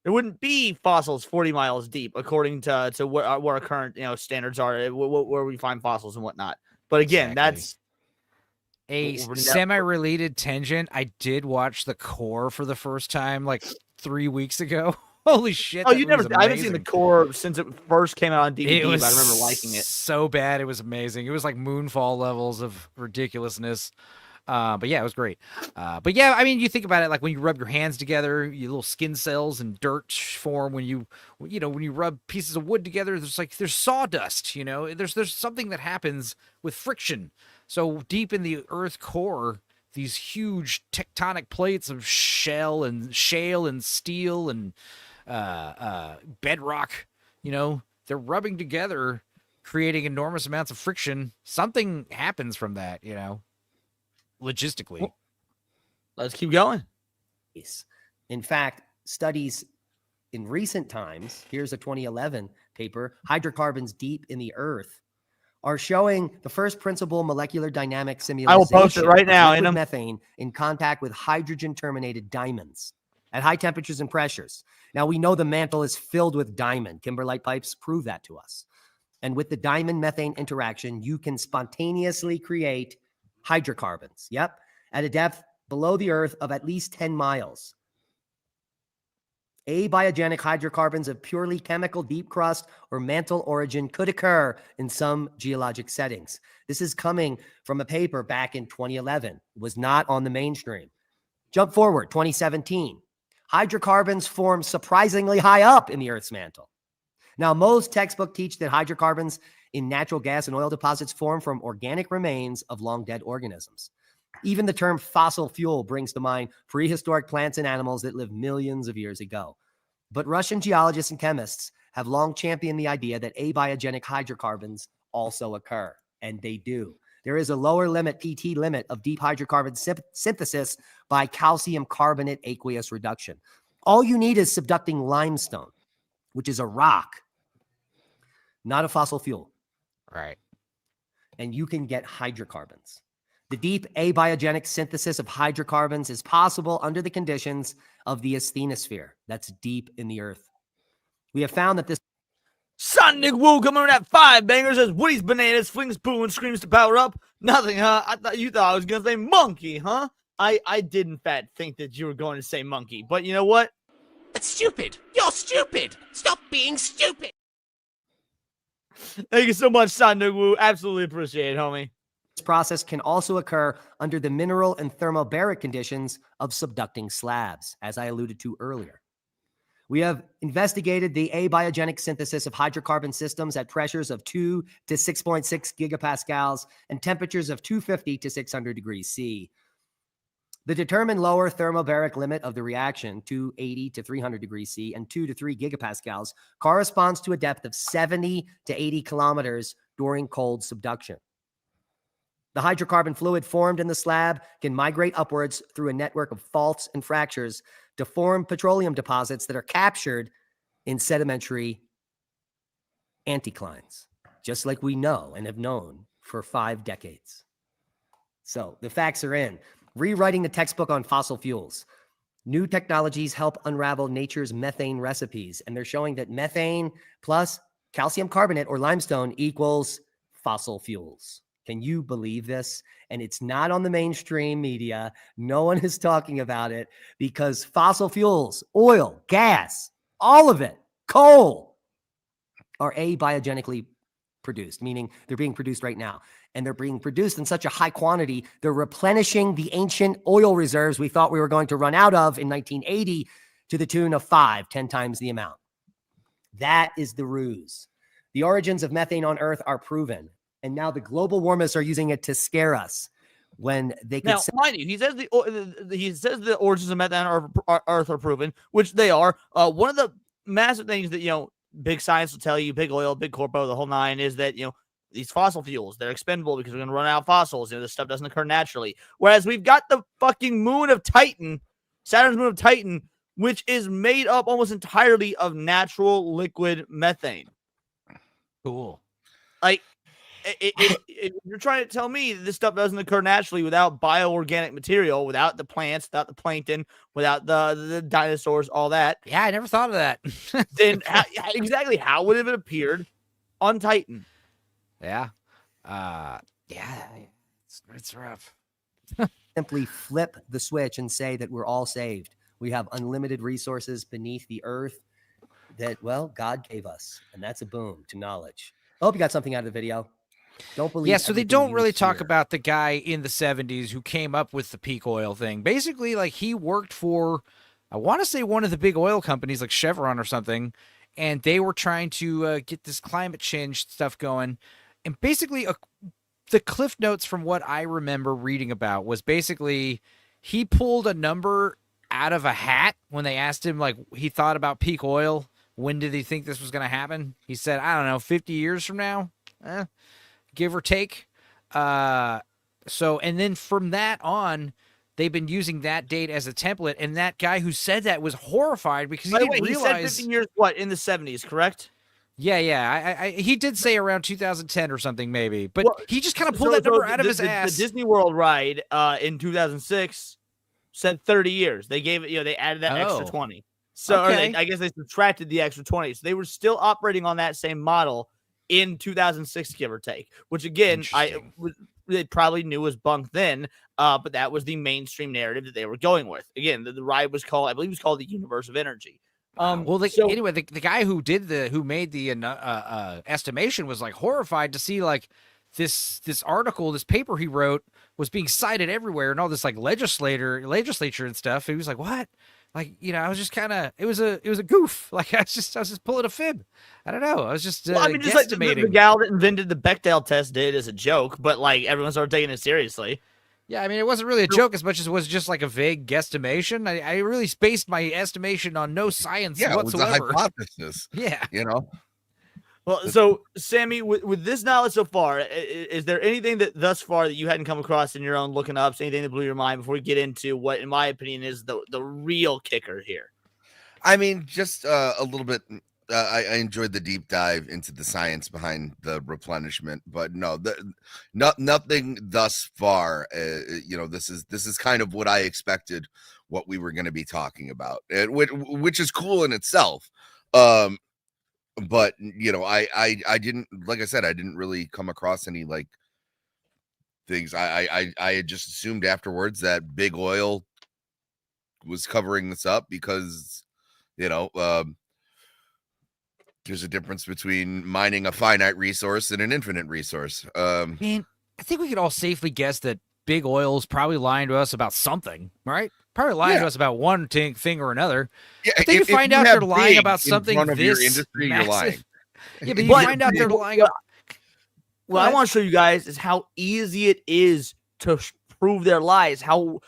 There wouldn't be fossils 40 miles deep, according to what our current standards are, where we find fossils and whatnot. But again, that's a semi-related tangent. I did watch The Core for the first time like 3 weeks ago. Holy shit! Oh, you never? I haven't seen The Core since it first came out on DVD. But I remember liking it so bad. It was amazing. It was like Moonfall levels of ridiculousness. But yeah, it was great. But yeah, I mean, you think about it, like when you rub your hands together, your little skin cells and dirt form. When you rub pieces of wood together, there's sawdust. There's something that happens with friction. So deep in the Earth core, these huge tectonic plates of shale and steel and bedrock, they're rubbing together, creating enormous amounts of friction. Something happens from that, logistically. Well, let's keep going. In fact, studies in recent times, here's a 2011 paper, Hydrocarbons Deep in the Earth, are showing the first principal molecular dynamic simulation. I will post it right now. In methane in contact with hydrogen-terminated diamonds at high temperatures and pressures. Now, we know the mantle is filled with diamond. Kimberlite pipes prove that to us. And with the diamond-methane interaction, you can spontaneously create hydrocarbons. Yep. At a depth below the Earth of at least 10 miles. Abiogenic hydrocarbons of purely chemical deep crust or mantle origin could occur in some geologic settings. This is coming from a paper back in 2011. It was not on the mainstream. Jump forward, 2017. Hydrocarbons form surprisingly high up in the Earth's mantle. Now, most textbooks teach that hydrocarbons in natural gas and oil deposits form from organic remains of long-dead organisms. Even the term fossil fuel brings to mind prehistoric plants and animals that lived millions of years ago. But Russian geologists and chemists have long championed the idea that abiogenic hydrocarbons also occur, and they do. There is a lower limit, PT limit, of deep hydrocarbon synthesis by calcium carbonate aqueous reduction. All you need is subducting limestone, which is a rock, not a fossil fuel. Right. And you can get hydrocarbons. The deep abiogenic synthesis of hydrocarbons is possible under the conditions of the asthenosphere. That's deep in the Earth. We have found that this Sonic Woo coming in at 5 bangers as Woody's bananas flings poo and screams to power up. Nothing, huh? I thought I was going to say monkey, huh? I did, in fact, think that you were going to say monkey. But you know what? That's stupid. You're stupid. Stop being stupid. Thank you so much, Sonic Woo. Absolutely appreciate it, homie. This process can also occur under the mineral and thermobaric conditions of subducting slabs, as I alluded to earlier. We have investigated the abiogenic synthesis of hydrocarbon systems at pressures of 2 to 6.6 gigapascals and temperatures of 250 to 600 degrees C. The determined lower thermobaric limit of the reaction, 280 to 300 degrees C and 2 to 3 gigapascals, corresponds to a depth of 70 to 80 kilometers during cold subduction. The hydrocarbon fluid formed in the slab can migrate upwards through a network of faults and fractures to form petroleum deposits that are captured in sedimentary anticlines, just like we know and have known for 5 decades. So the facts are in. Rewriting the textbook on fossil fuels. New technologies help unravel nature's methane recipes, and they're showing that methane plus calcium carbonate or limestone equals fossil fuels. Can you believe this? And it's not on the mainstream media. No one is talking about it because fossil fuels, oil, gas, all of it, coal, are abiogenically produced, meaning they're being produced right now. And they're being produced in such a high quantity, they're replenishing the ancient oil reserves we thought we were going to run out of in 1980 to the tune of 10 times the amount. That is the ruse. The origins of methane on Earth are proven, and now the global warmists are using it to scare us when they could Now, mind you, he says the origins of methane on Earth are proven, which they are. One of the massive things that big science will tell you, big oil, big corpo, the whole nine, is that these fossil fuels, they're expendable because we're going to run out of fossils. This stuff doesn't occur naturally. Whereas we've got the fucking moon of Titan, Saturn's moon of Titan, which is made up almost entirely of natural liquid methane. Cool. Like, if you're trying to tell me this stuff doesn't occur naturally without bioorganic material, without the plants, without the plankton, without the dinosaurs, all that. Yeah, I never thought of that. Then exactly how would it have appeared on Titan? Yeah. It's rough. simply flip the switch and say that we're all saved. We have unlimited resources beneath the earth that, well, God gave us. And that's a boom to knowledge. I hope you got something out of the video. Don't believe. Yeah, so they everything don't you really talk hear. about the guy in the 70s who came up with the peak oil thing. Basically, like, he worked for, I want to say, one of the big oil companies like Chevron or something, and they were trying to get this climate change stuff going. And basically, the cliff notes from what I remember reading about was basically he pulled a number out of a hat when they asked him, like, he thought about peak oil. When did he think this was going to happen? He said, I don't know, 50 years from now, give or take. And then from that on, they've been using that date as a template. And that guy who said that was horrified because he didn't realize. He said 15 years, in the 70s, correct? Yeah. He did say around 2010 or something, maybe. But he just kind of pulled that number out of his ass. The Disney World ride in 2006 said 30 years. They gave it, they added that extra 20. So Okay. I guess they subtracted the extra 20. So they were still operating on that same model in 2006, give or take, which again, they probably knew was bunk then, but that was the mainstream narrative that they were going with. Again, the ride was called, I believe it was called the Universe of Energy. Anyway, the guy who made the estimation was like horrified to see like this article, this paper he wrote was being cited everywhere and all this like legislature and stuff. He was like, what? Like, I was just kind of, it was a goof. Like I was just pulling a fib. I don't know. I was just, just like the gal that invented the Bechdel test did as a joke, but like everyone started taking it seriously. Yeah, I mean, it wasn't really a joke as much as it was just like a vague guesstimation. I really based my estimation on no science whatsoever. It was a hypothesis. Yeah. Well, so Sammy, with this knowledge so far, is there anything that thus far that you hadn't come across in your own looking ups, anything that blew your mind before we get into what, in my opinion, is the real kicker here? I mean, just a little bit. I enjoyed the deep dive into the science behind the replenishment, but no, nothing thus far. This is kind of what I expected, what we were going to be talking about, which is cool in itself. But I didn't, like I said, I didn't really come across any like things. I had just assumed afterwards that big oil was covering this up because there's a difference between mining a finite resource and an infinite resource. I mean, I think we could all safely guess that big oil is probably lying to us about something, right? Probably lying to us about one thing or another. Yeah, but then you find out they're lying about something in this your industry, massive. You're lying. Yeah, but you find out they're lying about. What I want to show you guys is how easy it is to prove their lies, how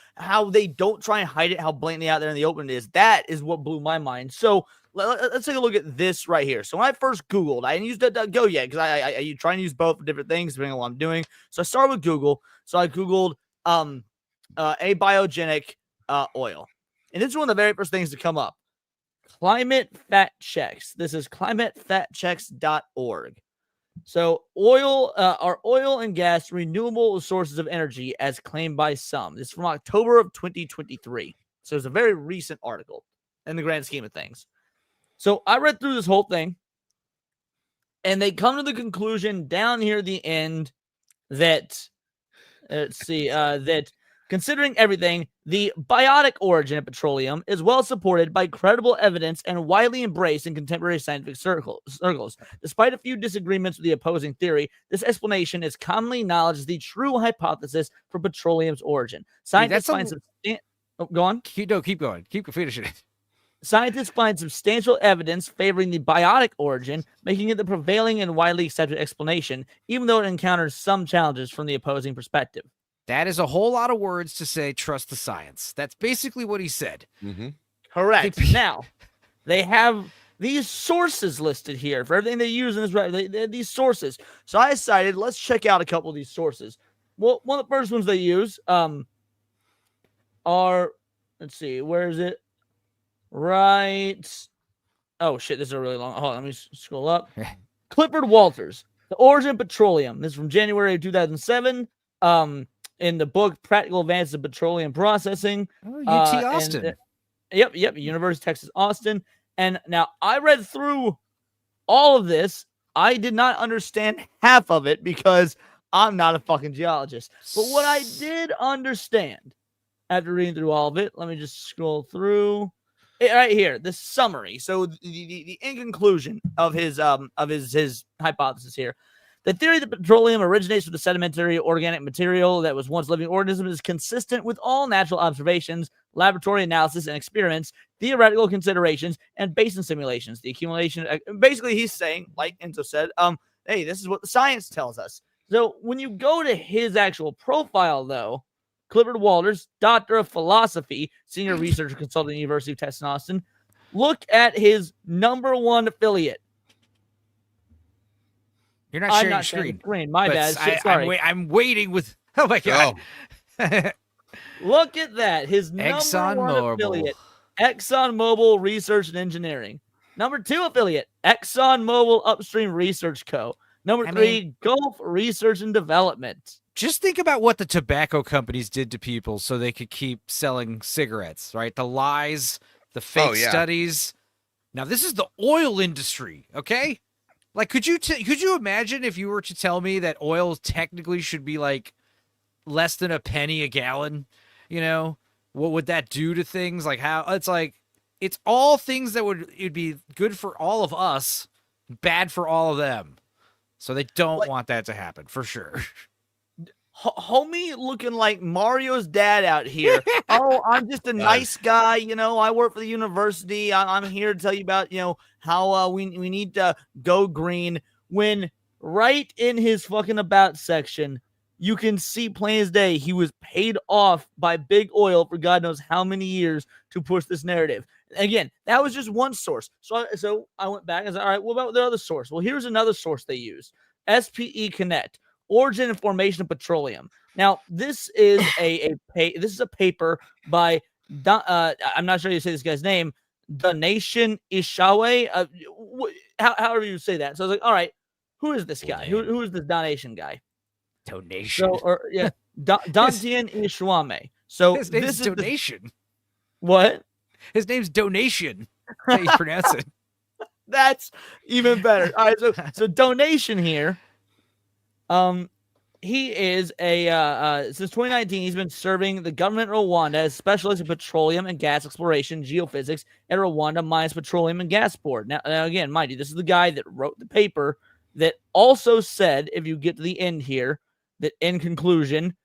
they don't try and hide it, how blatantly out there in the open it is. That is what blew my mind. So let's take a look at this right here. So when I first Googled, I didn't use DuckDuckGo yet because I try and use both for different things depending on what I'm doing. So I started with Google. So I Googled abiogenic oil. And this is one of the very first things to come up. Climate fact checks. This is climatefatchecks.org. So are oil and gas renewable sources of energy as claimed by some. This is from October of 2023. So it's a very recent article in the grand scheme of things. So I read through this whole thing, and they come to the conclusion down here at the end that, that considering everything, the biotic origin of petroleum is well supported by credible evidence and widely embraced in contemporary scientific circles. Despite a few disagreements with the opposing theory, this explanation is commonly acknowledged as the true hypothesis for petroleum's origin. Scientists find go on. Keep going. Keep finishing it. Scientists find substantial evidence favoring the biotic origin, making it the prevailing and widely accepted explanation, even though it encounters some challenges from the opposing perspective. That is a whole lot of words to say, trust the science. That's basically what he said. Mm-hmm. Correct. Now, they have these sources listed here for everything they use in this. They have these sources. So I decided, let's check out a couple of these sources. Well, one of the first ones they use are, let's see, where is it? Right. Oh, shit, this is a really long. Hold on, let me scroll up. Clifford Walters, The Origin of Petroleum. This is from January of 2007. In the book Practical Advances of Petroleum Processing. Oh, UT Austin. Yep, University of Texas, Austin. And now I read through all of this. I did not understand half of it because I'm not a fucking geologist. But what I did understand after reading through all of it, let me just scroll through it right here, the summary. So the in conclusion of his hypothesis here. The theory that petroleum originates from the sedimentary organic material that was once living organisms is consistent with all natural observations, laboratory analysis and experiments, theoretical considerations, and basin simulations. The accumulation, basically, he's saying, like Enzo said, hey, this is what the science tells us. So when you go to his actual profile, though, Clifford Walters, Doctor of Philosophy, Senior Research Consultant at the University of Texas Austin, look at his #1 affiliate. You're not sharing your screen. My bad. Sorry. I'm waiting with. Oh my god! Look at that. His #1 affiliate, ExxonMobil Research and Engineering. #2 affiliate, ExxonMobil Upstream Research Co. #3, Gulf Research and Development. Just think about what the tobacco companies did to people so they could keep selling cigarettes, right? The lies, the fake studies. Now this is the oil industry, okay? Like, could you imagine if you were to tell me that oil technically should be like less than a penny a gallon? You know, what would that do to things? Like how it's all things that it'd be good for all of us, bad for all of them. So they don't want that to happen for sure. Homie looking like Mario's dad out here. Oh, I'm just a nice guy. You know, I work for the university. I'm here to tell you about, how we need to go green. When right in his fucking about section, you can see plain as day, he was paid off by big oil for God knows how many years to push this narrative. Again, that was just one source. So I went back and said, all right, what about the other source? Well, here's another source they use. SPE Connect. Origin and Formation of Petroleum. Now, this is a paper by I'm not sure how you say this guy's name, Donation Ishawe. However you say that. So I was like, all right, who is this guy? Who is this Donation guy? Donation. Donation Ishwame. So his name's Donation. What? His name's Donation. That's how you pronounce it. That's even better. All right, so Donation here. He is since 2019, he's been serving the government of Rwanda as specialist in petroleum and gas exploration, geophysics at Rwanda Mines Petroleum and Gas Board. Now again, mind you, this is the guy that wrote the paper that also said, if you get to the end here, that in conclusion,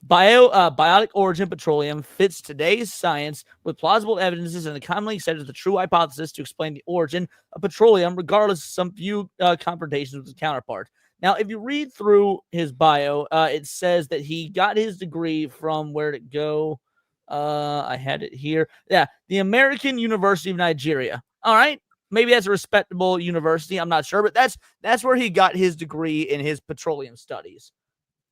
biotic origin petroleum fits today's science with plausible evidences and commonly accepted as the true hypothesis to explain the origin of petroleum, regardless of some few confrontations with his counterpart. Now, if you read through his bio, it says that he got his degree from, where'd it go? I had it here. Yeah, the American University of Nigeria. All right. Maybe that's a respectable university. I'm not sure, but that's where he got his degree in his petroleum studies.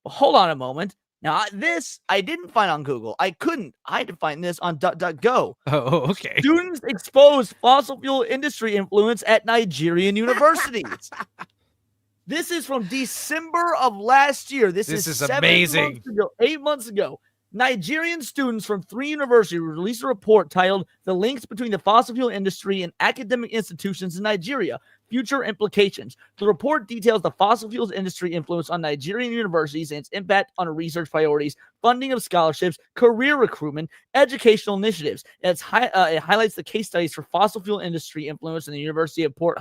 Well, hold on a moment. Now, this I didn't find on Google. I couldn't. I had to find this on DuckDuckGo. Oh, okay. Students expose fossil fuel industry influence at Nigerian universities. This is from December of last year. This is amazing. 8 months ago. Nigerian students from 3 universities released a report titled The Links Between the Fossil Fuel Industry and Academic Institutions in Nigeria, Future Implications. The report details the fossil fuels industry influence on Nigerian universities and its impact on research priorities, funding of scholarships, career recruitment, educational initiatives. It highlights the case studies for fossil fuel industry influence in the University of Port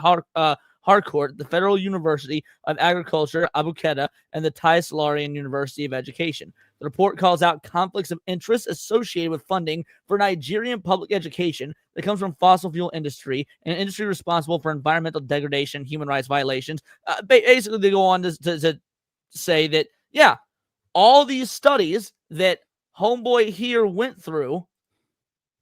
Harcourt, the Federal University of Agriculture, Abu Qaeda, and the Thai Salarian University of Education. The report calls out conflicts of interest associated with funding for Nigerian public education that comes from fossil fuel industry and an industry responsible for environmental degradation, human rights violations. Basically, they go on to say that, yeah, all these studies that homeboy here went through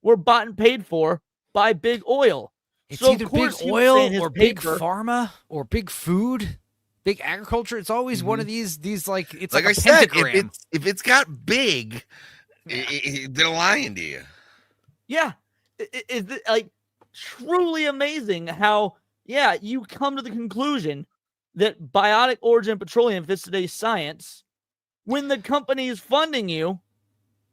were bought and paid for by big oil. It's So, either of big course, he was saying oil his or big paper- pharma or big food, big agriculture. It's always one of these like it's Like like I a said, pentagram. if it's got big, they're lying to you. Yeah, it's like truly amazing how, yeah, you come to the conclusion that biotic origin petroleum fits today's science when the companies funding you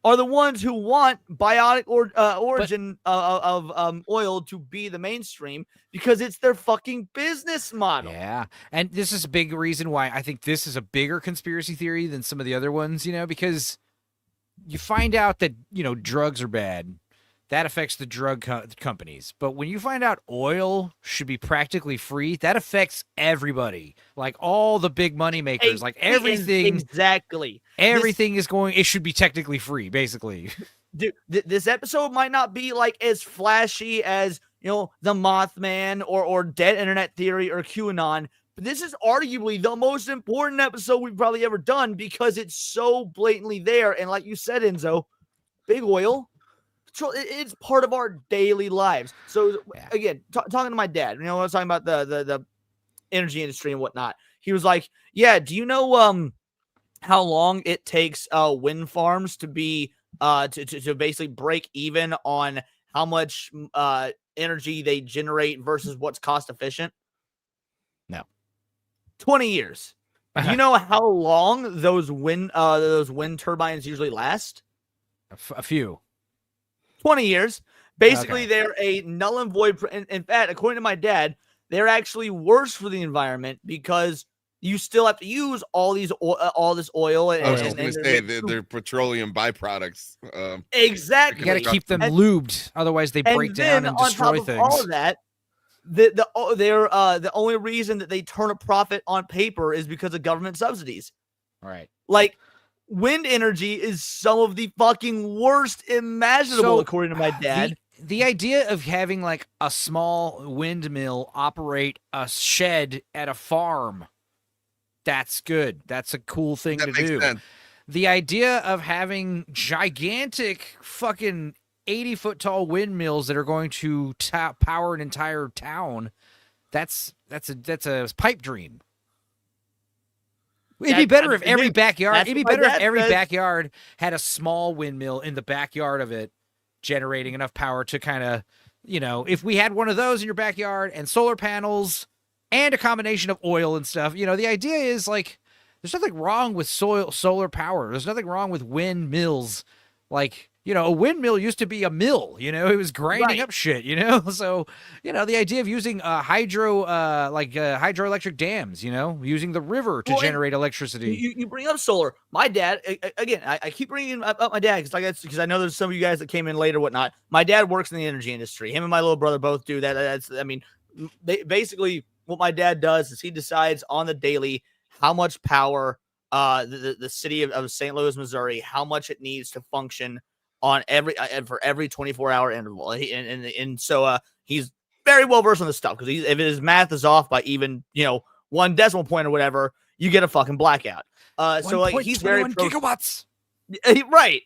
are the ones who want biotic origin of oil to be the mainstream because it's their fucking business model. Yeah. And this is a big reason why I think this is a bigger conspiracy theory than some of the other ones, because you find out that, drugs are bad. That affects the drug companies. But when you find out oil should be practically free, that affects everybody. Like all the big money makers, like everything. Exactly. Everything is going, it should be technically free, basically. Dude, this episode might not be like as flashy as, the Mothman or Dead Internet Theory or QAnon, but this is arguably the most important episode we've probably ever done because it's so blatantly there. And like you said, Enzo, big oil, it's part of our daily lives. So again, talking to my dad, I was talking about the energy industry and whatnot. He was like, yeah, do you know how long it takes wind farms to be to basically break even on how much energy they generate versus what's cost efficient? No. 20 years. Do you know how long those wind turbines usually last? A few. 20 years. Basically, Okay. they're a null and void. In fact, according to my dad, they're actually worse for the environment because you still have to use all this oil. I was just going to say they're petroleum byproducts. Exactly. You got to keep them And- lubed, otherwise they break down and destroy on top things. Of all of that, the only reason that they turn a profit on paper is because of government subsidies. Right. Like, wind energy is some of the fucking worst imaginable, according to my dad. The idea of having like a small windmill operate a shed at a farm, that's good. That's a cool thing That to makes do. sense. The idea of having gigantic fucking 80-foot tall windmills that are going to power an entire town, that's a pipe dream. It'd be better if every backyard. That's It'd be what my better if dad every says. backyard had a small windmill in the backyard of it, generating enough power to kind of, if we had one of those in your backyard and solar panels and a combination of oil and stuff. The idea is like, there's nothing wrong with solar power. There's nothing wrong with windmills. Like, a windmill used to be a mill, it was grinding up shit, So, the idea of using hydroelectric dams, using the river to generate electricity. You bring up solar. My dad, again, I keep bringing up my dad because I know there's some of you guys that came in late or whatnot. My dad works in the energy industry. Him and my little brother both do that. Basically what my dad does is he decides on the daily how much power the city of St. Louis, Missouri, how much it needs to function on for every 24-hour interval. So he's very well versed on this stuff because if his math is off by even 1 decimal point or whatever, you get a fucking blackout. So like he's very gigawatts. Right.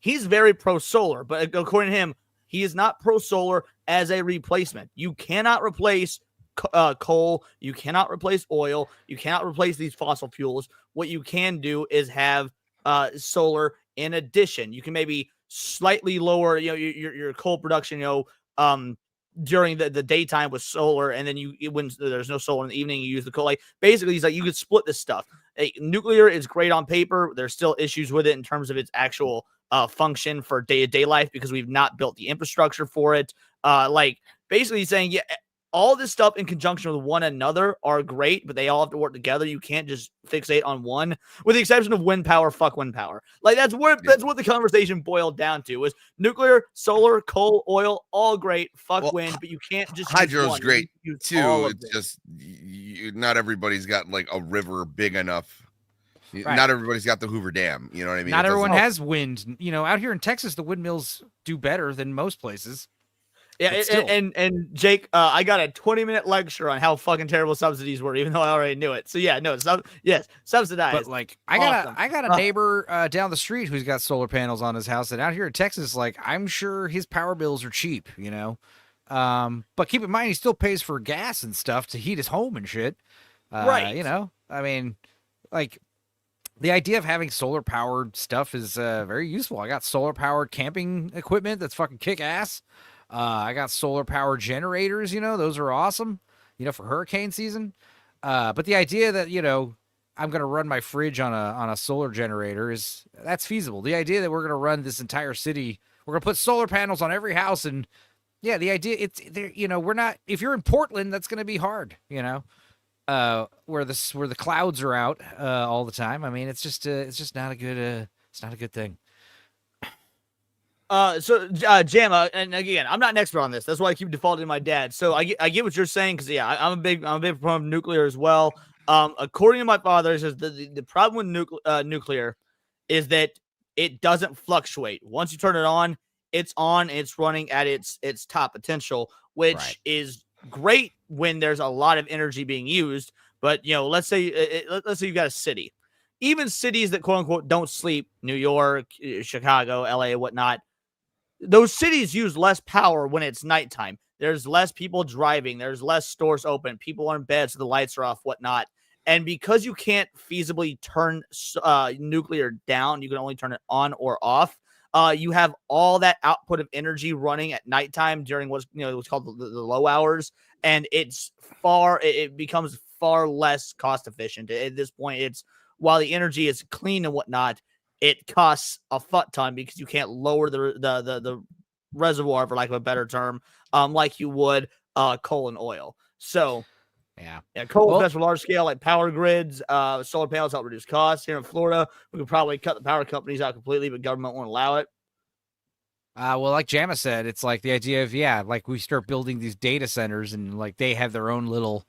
He's very pro solar, but according to him, he is not pro solar as a replacement. You cannot replace coal. You cannot replace oil. You cannot replace these fossil fuels. What you can do is have solar in addition. You can maybe slightly lower your coal production during the daytime with solar, and then when there's no solar in the evening, you use the coal. Like basically, he's like, you could split this stuff. Nuclear is great on paper. There's still issues with it in terms of its actual function for day-to-day life because we've not built the infrastructure for it. Like basically he's saying, yeah, all this stuff in conjunction with one another are great, but they all have to work together. You can't just fixate on one, with the exception of wind power. Fuck wind power. Like that's what the conversation boiled down to: was nuclear, solar, coal, oil, all great. Fuck wind, but you can't just hydro's use great use too. It's just not everybody's got like a river big enough. Right. Not everybody's got the Hoover Dam. You know what I mean? Not everyone has wind. You know, out here in Texas, the windmills do better than most places. Yeah, and Jake, I got a 20-minute lecture on how fucking terrible subsidies were, even though I already knew it. So yeah, no, subsidized. But like, I got a neighbor down the street who's got solar panels on his house, and out here in Texas, like, I'm sure his power bills are cheap, you know. But keep in mind, he still pays for gas and stuff to heat his home and shit. Right. You know, I mean, like, the idea of having solar powered stuff is very useful. I got solar powered camping equipment that's fucking kick ass. I got solar power generators, you know, those are awesome, you know, for hurricane season. But the idea that, you know, I'm going to run my fridge on a solar generator that's feasible. The idea that we're going to run this entire city, we're going to put solar panels on every house. And yeah, the idea it's there, you know, if you're in Portland, that's going to be hard, you know, where the clouds are out, all the time. I mean, it's just not a good thing. Jam, and again, I'm not an expert on this. That's why I keep defaulting to my dad. So I get what you're saying, because yeah, I'm a big proponent of nuclear as well. According to my father, he says the problem with nuclear is that it doesn't fluctuate. Once you turn it on, it's running at its top potential, which is great when there's a lot of energy being used. But you know, let's say you've got a city, even cities that quote unquote don't sleep, New York, Chicago, LA, whatnot. Those cities use less power when it's nighttime. There's less people driving. There's less stores open. People are in bed, so the lights are off, whatnot. And because you can't feasibly turn nuclear down, you can only turn it on or off. You have all that output of energy running at nighttime during what's called the low hours, and it becomes far less cost efficient. At this point, while the energy is clean and whatnot, it costs a fuck ton because you can't lower the reservoir, for lack of a better term, like you would coal and oil. So yeah, coal is best for large scale, like power grids. Solar panels help reduce costs. Here in Florida, we could probably cut the power companies out completely, but government won't allow it. Well, like Jamma said, it's like the idea of, like we start building these data centers and like they have their own little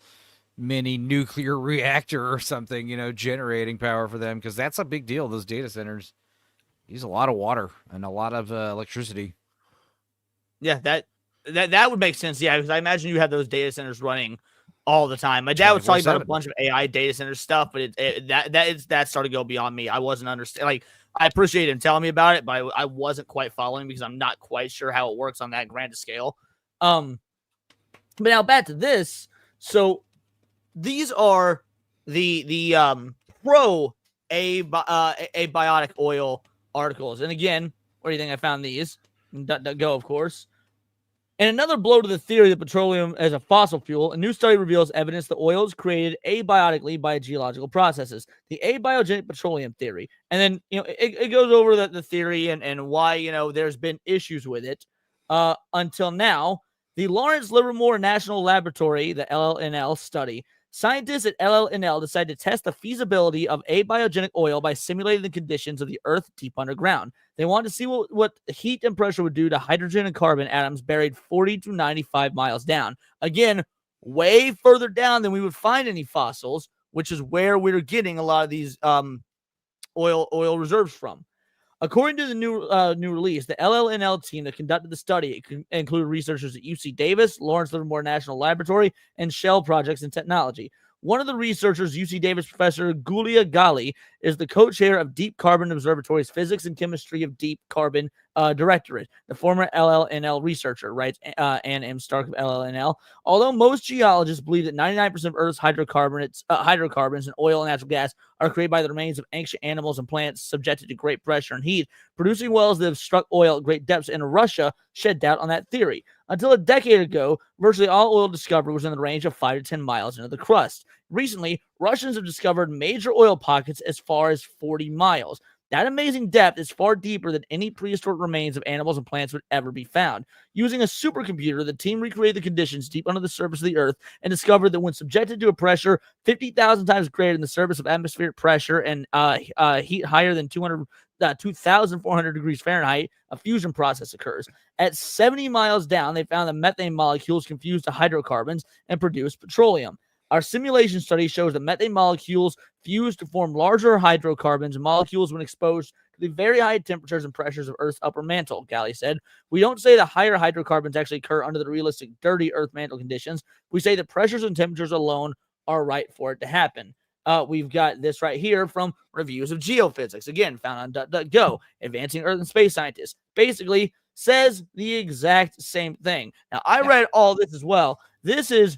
mini nuclear reactor or something, you know, generating power for them, because that's a big deal. Those data centers use a lot of water and a lot of electricity. Yeah, that would make sense. Yeah, because I imagine you have those data centers running all the time. My dad was talking about a bunch of AI data center stuff, but that started to go beyond me. I wasn't understanding. Like, I appreciate him telling me about it, but I wasn't quite following because I'm not quite sure how it works on that grand scale. But now back to this. So these are the pro abiotic oil articles. And again, where do you think I found these? Go, of course. And another blow to the theory that petroleum as a fossil fuel, a new study reveals evidence that oil is created abiotically by geological processes, the abiogenic petroleum theory. And then, it goes over the theory and why, there's been issues with it until now. The Lawrence Livermore National Laboratory, the LLNL study, scientists at LLNL decided to test the feasibility of abiogenic oil by simulating the conditions of the Earth deep underground. They wanted to see what heat and pressure would do to hydrogen and carbon atoms buried 40 to 95 miles down. Again, way further down than we would find any fossils, which is where we're getting a lot of these oil reserves from. According to the new release, the LLNL team that conducted the study included researchers at UC Davis, Lawrence Livermore National Laboratory, and Shell Projects and Technology. One of the researchers, UC Davis professor Gulia Gali, is the co-chair of Deep Carbon Observatory's Physics and Chemistry of Deep Carbon Directorate. The former LLNL researcher, writes Ann M. Stark of LLNL. Although most geologists believe that 99% of Earth's hydrocarbons and oil and natural gas are created by the remains of ancient animals and plants subjected to great pressure and heat, producing wells that have struck oil at great depths in Russia shed doubt on that theory. Until a decade ago, virtually all oil discovered was in the range of 5 to 10 miles into the crust. Recently, Russians have discovered major oil pockets as far as 40 miles. That amazing depth is far deeper than any prehistoric remains of animals and plants would ever be found. Using a supercomputer, the team recreated the conditions deep under the surface of the Earth and discovered that when subjected to a pressure 50,000 times greater than the surface of atmospheric pressure and heat higher than 2,400 degrees Fahrenheit, a fusion process occurs. At 70 miles down, they found the methane molecules confused to hydrocarbons and produced petroleum. Our simulation study shows that methane molecules fuse to form larger hydrocarbons molecules when exposed to the very high temperatures and pressures of Earth's upper mantle, Galley said. We don't say that higher hydrocarbons actually occur under the realistic dirty Earth mantle conditions. We say that pressures and temperatures alone are right for it to happen. We've got this right here from Reviews of Geophysics, again, found on DuckDuckGo. Advancing Earth and Space Scientists basically says the exact same thing. Now, I read all this as well. This is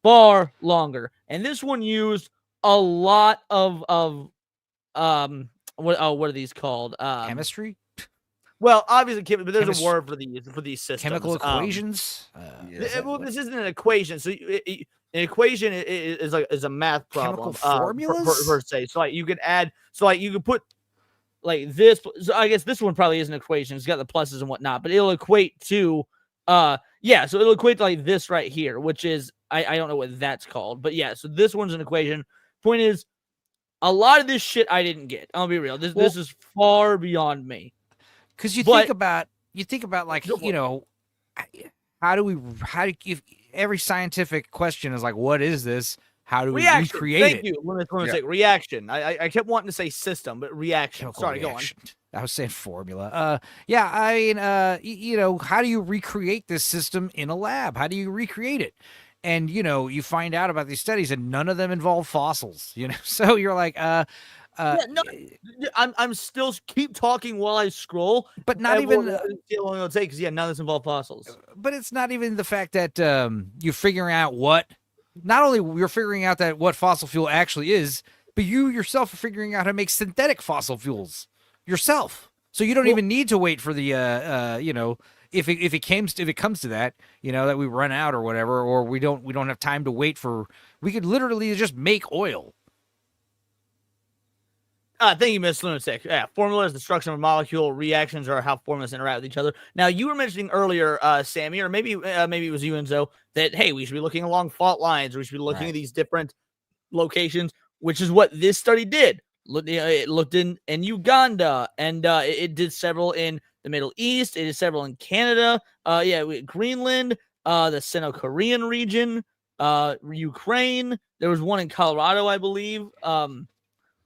far longer, and this one used a lot of what are these called? Chemistry, Well, obviously, but there's a word for these systems. chemical equations. Well, this isn't an equation. So an equation is a math problem. Chemical formulas? Per se. So like you could add. So like you could put like this. So I guess this one probably is an equation. It's got the pluses and whatnot, but it'll equate to so it'll equate to like this right here, which is I don't know what that's called, but yeah. So this one's an equation. Point is, a lot of this shit I didn't get. I'll be real. This is far beyond me. Because you think about like, if every scientific question is like, what is this? How do we recreate Thank it? you. Let me say reaction. I kept wanting to say system, but reaction. Chemical Sorry, reaction. go on. I was saying formula. How do you recreate this system in a lab? How do you recreate it? And, you find out about these studies and none of them involve fossils, So you're like, I'm still keep talking while I scroll, but not even how long it'll take because none of this involve fossils. But it's not even the fact that you're figuring out not only you're figuring out that what fossil fuel actually is, but you yourself are figuring out how to make synthetic fossil fuels yourself. So you don't even need to wait for the if it comes to that, that we run out or whatever, or we don't have time to wait for. We could literally just make oil. Thank you, Miss Lunatic. Yeah, formula is the structure of a molecule. Reactions are how formulas interact with each other. Now, you were mentioning earlier, Sammy, or maybe it was you, Enzo, that, hey, we should be looking along fault lines, or we should be looking at these different locations, which is what this study did. It looked in Uganda, and it did several in the Middle East. It did several in Canada. Greenland, the Sino-Korean region, Ukraine. There was one in Colorado, I believe.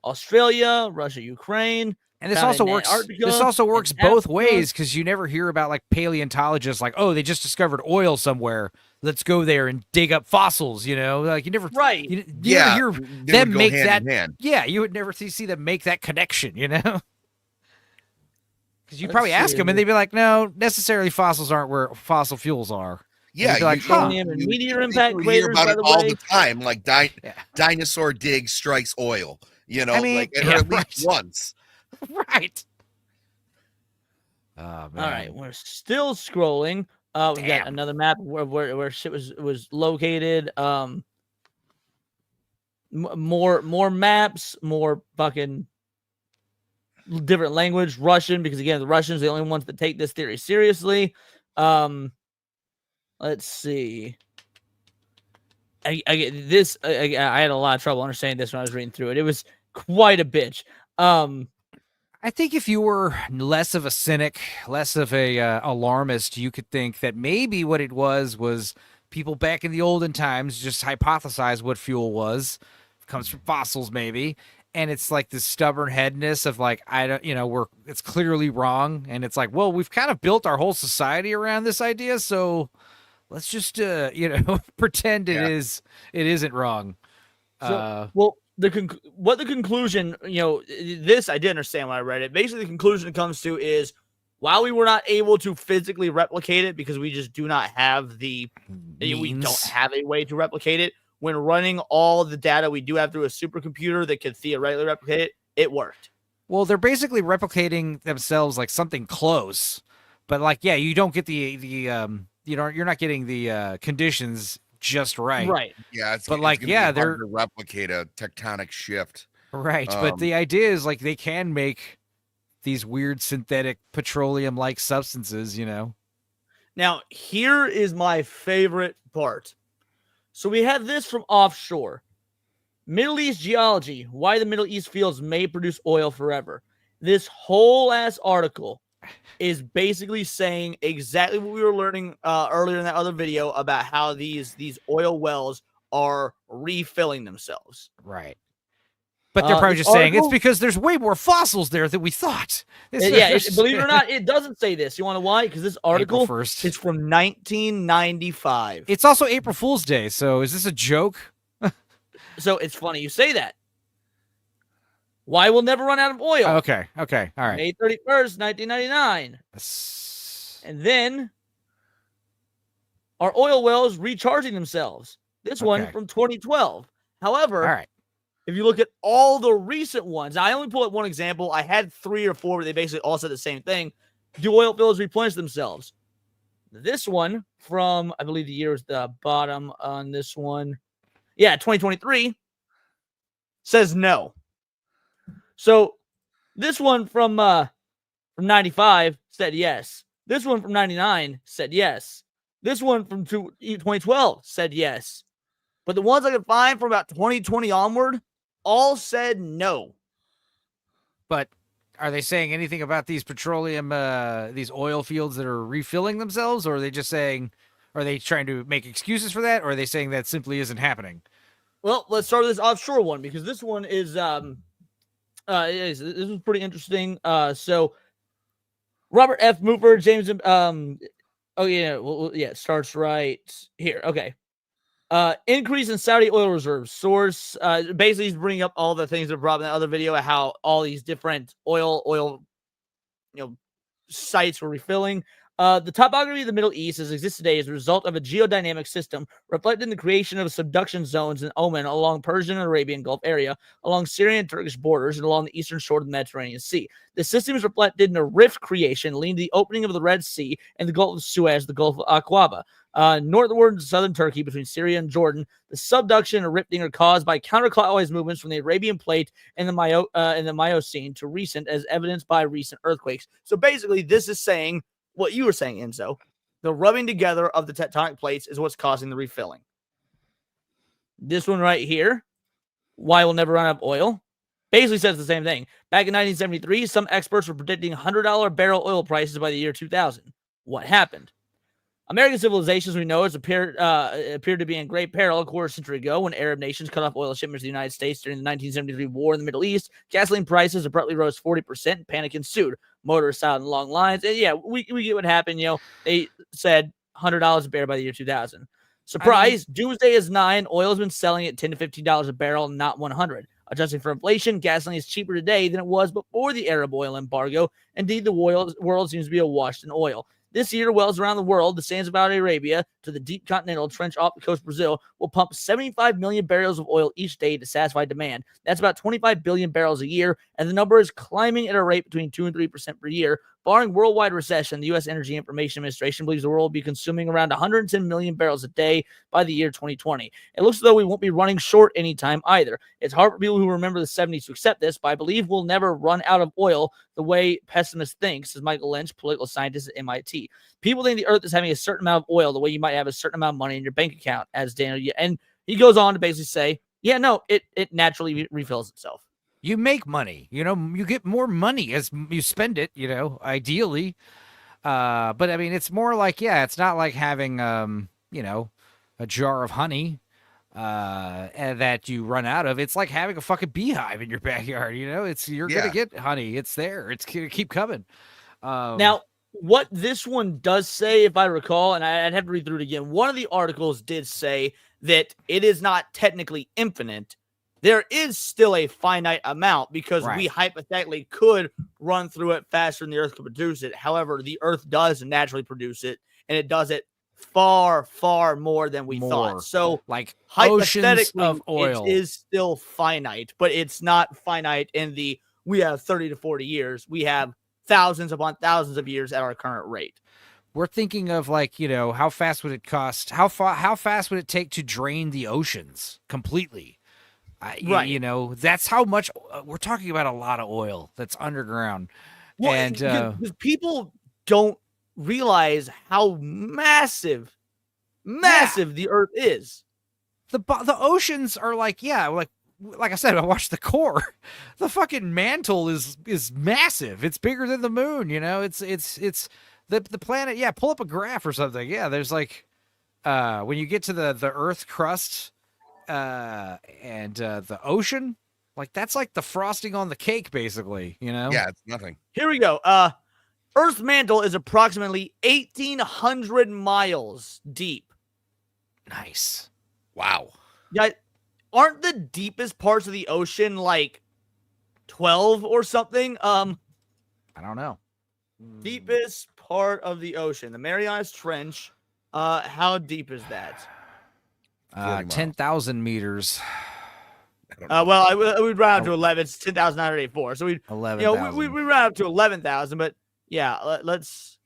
Australia, Russia, Ukraine, and this also works. This also works both ways because you never hear about like paleontologists like, oh, they just discovered oil somewhere. Let's go there and dig up fossils. Like you never You never hear them make that. Yeah, you would never see them make that connection. Because you probably ask them and they'd be like, no, necessarily fossils aren't where fossil fuels are. Yeah, like meteor impact craters about it all the time. Like dinosaur dig strikes oil. At least once. Right. Oh, man. All right, we're still scrolling. We got another map where shit was located. More maps, more fucking different language. Russian, because again, the Russians are the only ones that take this theory seriously. Let's see. I had a lot of trouble understanding this when I was reading through it. It was quite a bitch. I think if you were less of a cynic, less of a alarmist, you could think that maybe what it was people back in the olden times just hypothesized what fuel was. It comes from fossils, maybe. And it's like this stubborn headness of like, it's clearly wrong. And it's like, well, we've kind of built our whole society around this idea. So let's just, pretend it isn't wrong. What the conclusion, this I did understand when I read it. Basically, the conclusion it comes to is while we were not able to physically replicate it because we just do not have we don't have a way to replicate it. When running all the data we do have through a supercomputer that could theoretically replicate it, it worked. Well, they're basically replicating themselves like something close, but like, yeah, you don't get you're not getting the conditions just right. Right. Yeah, they're to replicate a tectonic shift. Right, but the idea is like they can make these weird synthetic petroleum-like substances, Now, here is my favorite part. So we have this from offshore. Middle East geology, why the Middle East fields may produce oil forever. This whole ass article is basically saying exactly what we were learning earlier in that other video about how these oil wells are refilling themselves. Right. But they're probably just saying it's because there's way more fossils there than we thought. Believe it or not, it doesn't say this. You want to know why? Because this article April 1st. is from 1995. It's also April Fool's Day, so is this a joke? So it's funny you say that. Why we'll never run out of oil. Okay, all right. May 31st, 1999. And then our oil wells recharging themselves. This one from 2012. However, all right. If you look at all the recent ones, I only pull up one example. I had 3 or 4 where they basically all said the same thing. Do oil fields replenish themselves? This one from, I believe the year was the bottom on this one. Yeah, 2023 says no. So this one from 95 said yes. This one from 99 said yes. This one from 2012 said yes. But the ones I could find from about 2020 onward all said no. But are they saying anything about these petroleum, these oil fields that are refilling themselves? Or are they just saying, are they trying to make excuses for that? Or are they saying that simply isn't happening? Well, let's start with this offshore one because this one is, this is pretty interesting. So Robert F. Mooper, James, it starts right here. Okay. Increase in Saudi oil reserves. Source, basically he's bringing up all the things that brought up in the other video, how all these different oil, sites were refilling. The topography of the Middle East as exists today is a result of a geodynamic system reflected in the creation of subduction zones in Oman along Persian and Arabian Gulf area, along Syrian and Turkish borders, and along the eastern shore of the Mediterranean Sea. The system is reflected in a rift creation leading to the opening of the Red Sea and the Gulf of Suez, the Gulf of Aqaba. Northward and southern Turkey between Syria and Jordan, the subduction and rifting are caused by counterclockwise movements from the Arabian Plate and the Miocene to recent, as evidenced by recent earthquakes. So basically, this is saying what you were saying, Enzo. The rubbing together of the tectonic plates is what's causing the refilling. This one right here, why we'll never run out of oil, basically says the same thing. Back in 1973, some experts were predicting $100 barrel oil prices by the year 2000. What happened? American civilization, as we know, appeared to be in great peril a quarter century ago when Arab nations cut off oil shipments to the United States during the 1973 war in the Middle East. Gasoline prices abruptly rose 40%, and panic ensued. Motorists out in long lines. And yeah, we get what happened. They said $100 a barrel by the year 2000. Surprise! Doomsday is 9. Oil has been selling at $10 to $15 a barrel, not 100. Adjusting for inflation, gasoline is cheaper today than it was before the Arab oil embargo. Indeed, the world seems to be awash in oil. This year, wells around the world, the sands of Saudi Arabia to the deep continental trench off the coast of Brazil, will pump 75 million barrels of oil each day to satisfy demand. That's about 25 billion barrels a year, and the number is climbing at a rate between 2 and 3% per year. Barring worldwide recession, the U.S. Energy Information Administration believes the world will be consuming around 110 million barrels a day by the year 2020. It looks as though we won't be running short anytime either. It's hard for people who remember the 70s to accept this, but I believe we'll never run out of oil the way pessimists think, says Michael Lynch, political scientist at MIT. People think the earth is having a certain amount of oil the way you might have a certain amount of money in your bank account, as Daniel. And he goes on to basically say, yeah, no, it naturally refills itself. You make money, you get more money as you spend it, ideally. But I mean, it's more like, it's not like having, a jar of honey and that you run out of. It's like having a fucking beehive in your backyard, you're going to get honey. It's there. It's going to keep coming. Now, what this one does say, if I recall, and I'd have to read through it again, one of the articles did say that it is not technically infinite. There is still a finite amount because we hypothetically could run through it faster than the Earth could produce it. However, the Earth does naturally produce it, and it does it far, far more than we thought. So, like hypothetically, oceans of oil. It is still finite, but it's not finite in we have 30 to 40 years. We have thousands upon thousands of years at our current rate. We're thinking of how fast would it cost? How fast would it take to drain the oceans completely? Right. You know, that's how much we're talking about. A lot of oil that's underground, and because people don't realize how massive the Earth is. the oceans are like, yeah, like I said, I watched the core. The fucking mantle is massive. It's bigger than the moon. You know, it's the planet. Yeah, pull up a graph or something. Yeah, there's like when you get to the Earth crust and the ocean, like that's like the frosting on the cake, basically. You know. Yeah, it's nothing. Here we go. Earth's mantle is approximately 1,800 miles deep. Nice. Wow. Yeah, aren't the deepest parts of the ocean like 12 or something? I don't know. Deepest part of the ocean, the Marianas Trench. How deep is that? 10,000 meters. I don't know. Well, we'd round up to 11. It's 10,984. So we 11,000. we round up to 11,000. But yeah, let's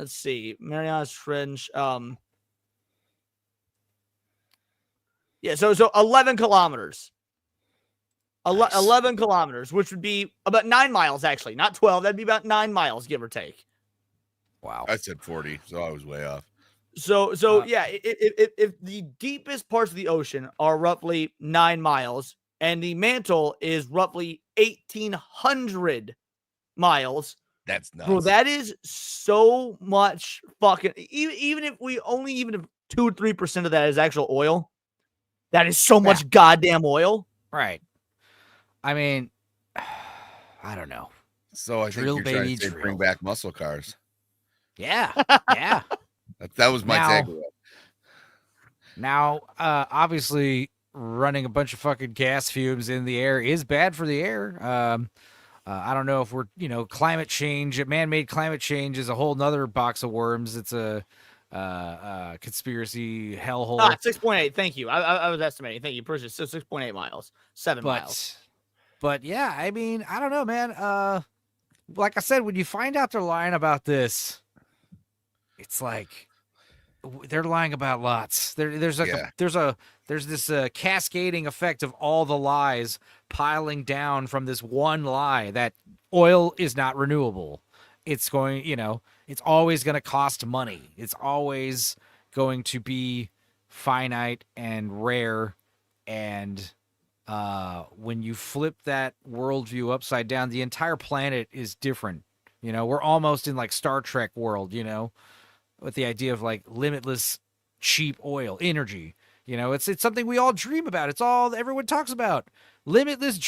see. Marianas Trench. Yeah, so 11 kilometers. Nice. 11 kilometers, which would be about 9 miles, actually. Not 12. That'd be about 9 miles, give or take. Wow. I said 40, so I was way off. So yeah, if the deepest parts of the ocean are roughly 9 miles, and the mantle is roughly 1,800 miles, That's nuts. bro, that is so much fucking. Even if 2 or 3% of that is actual oil, that is so much goddamn oil. Right. I mean, I don't know. So I think Drill, you're trying baby, to say drill. bring back muscle cars. Yeah. Yeah. That was my Now- takeaway. Now, obviously, running a bunch of fucking gas fumes in the air is bad for the air. I don't know if we're, climate change, man-made climate change is a whole nother box of worms. It's a conspiracy hellhole. 6.8. Thank you. I was estimating. Thank you. Appreciate it. So 6.8 miles. 7 miles. But yeah, I mean, I don't know, man. Like I said, when you find out they're lying about this, it's like they're lying about lots. There's this cascading effect of all the lies piling down from this one lie that oil is not renewable. It's going, it's always going to cost money. It's always going to be finite and rare. And when you flip that worldview upside down, the entire planet is different. We're almost in like Star Trek world, with the idea of like limitless cheap oil energy. It's something we all dream about. It's all everyone talks about. Limitless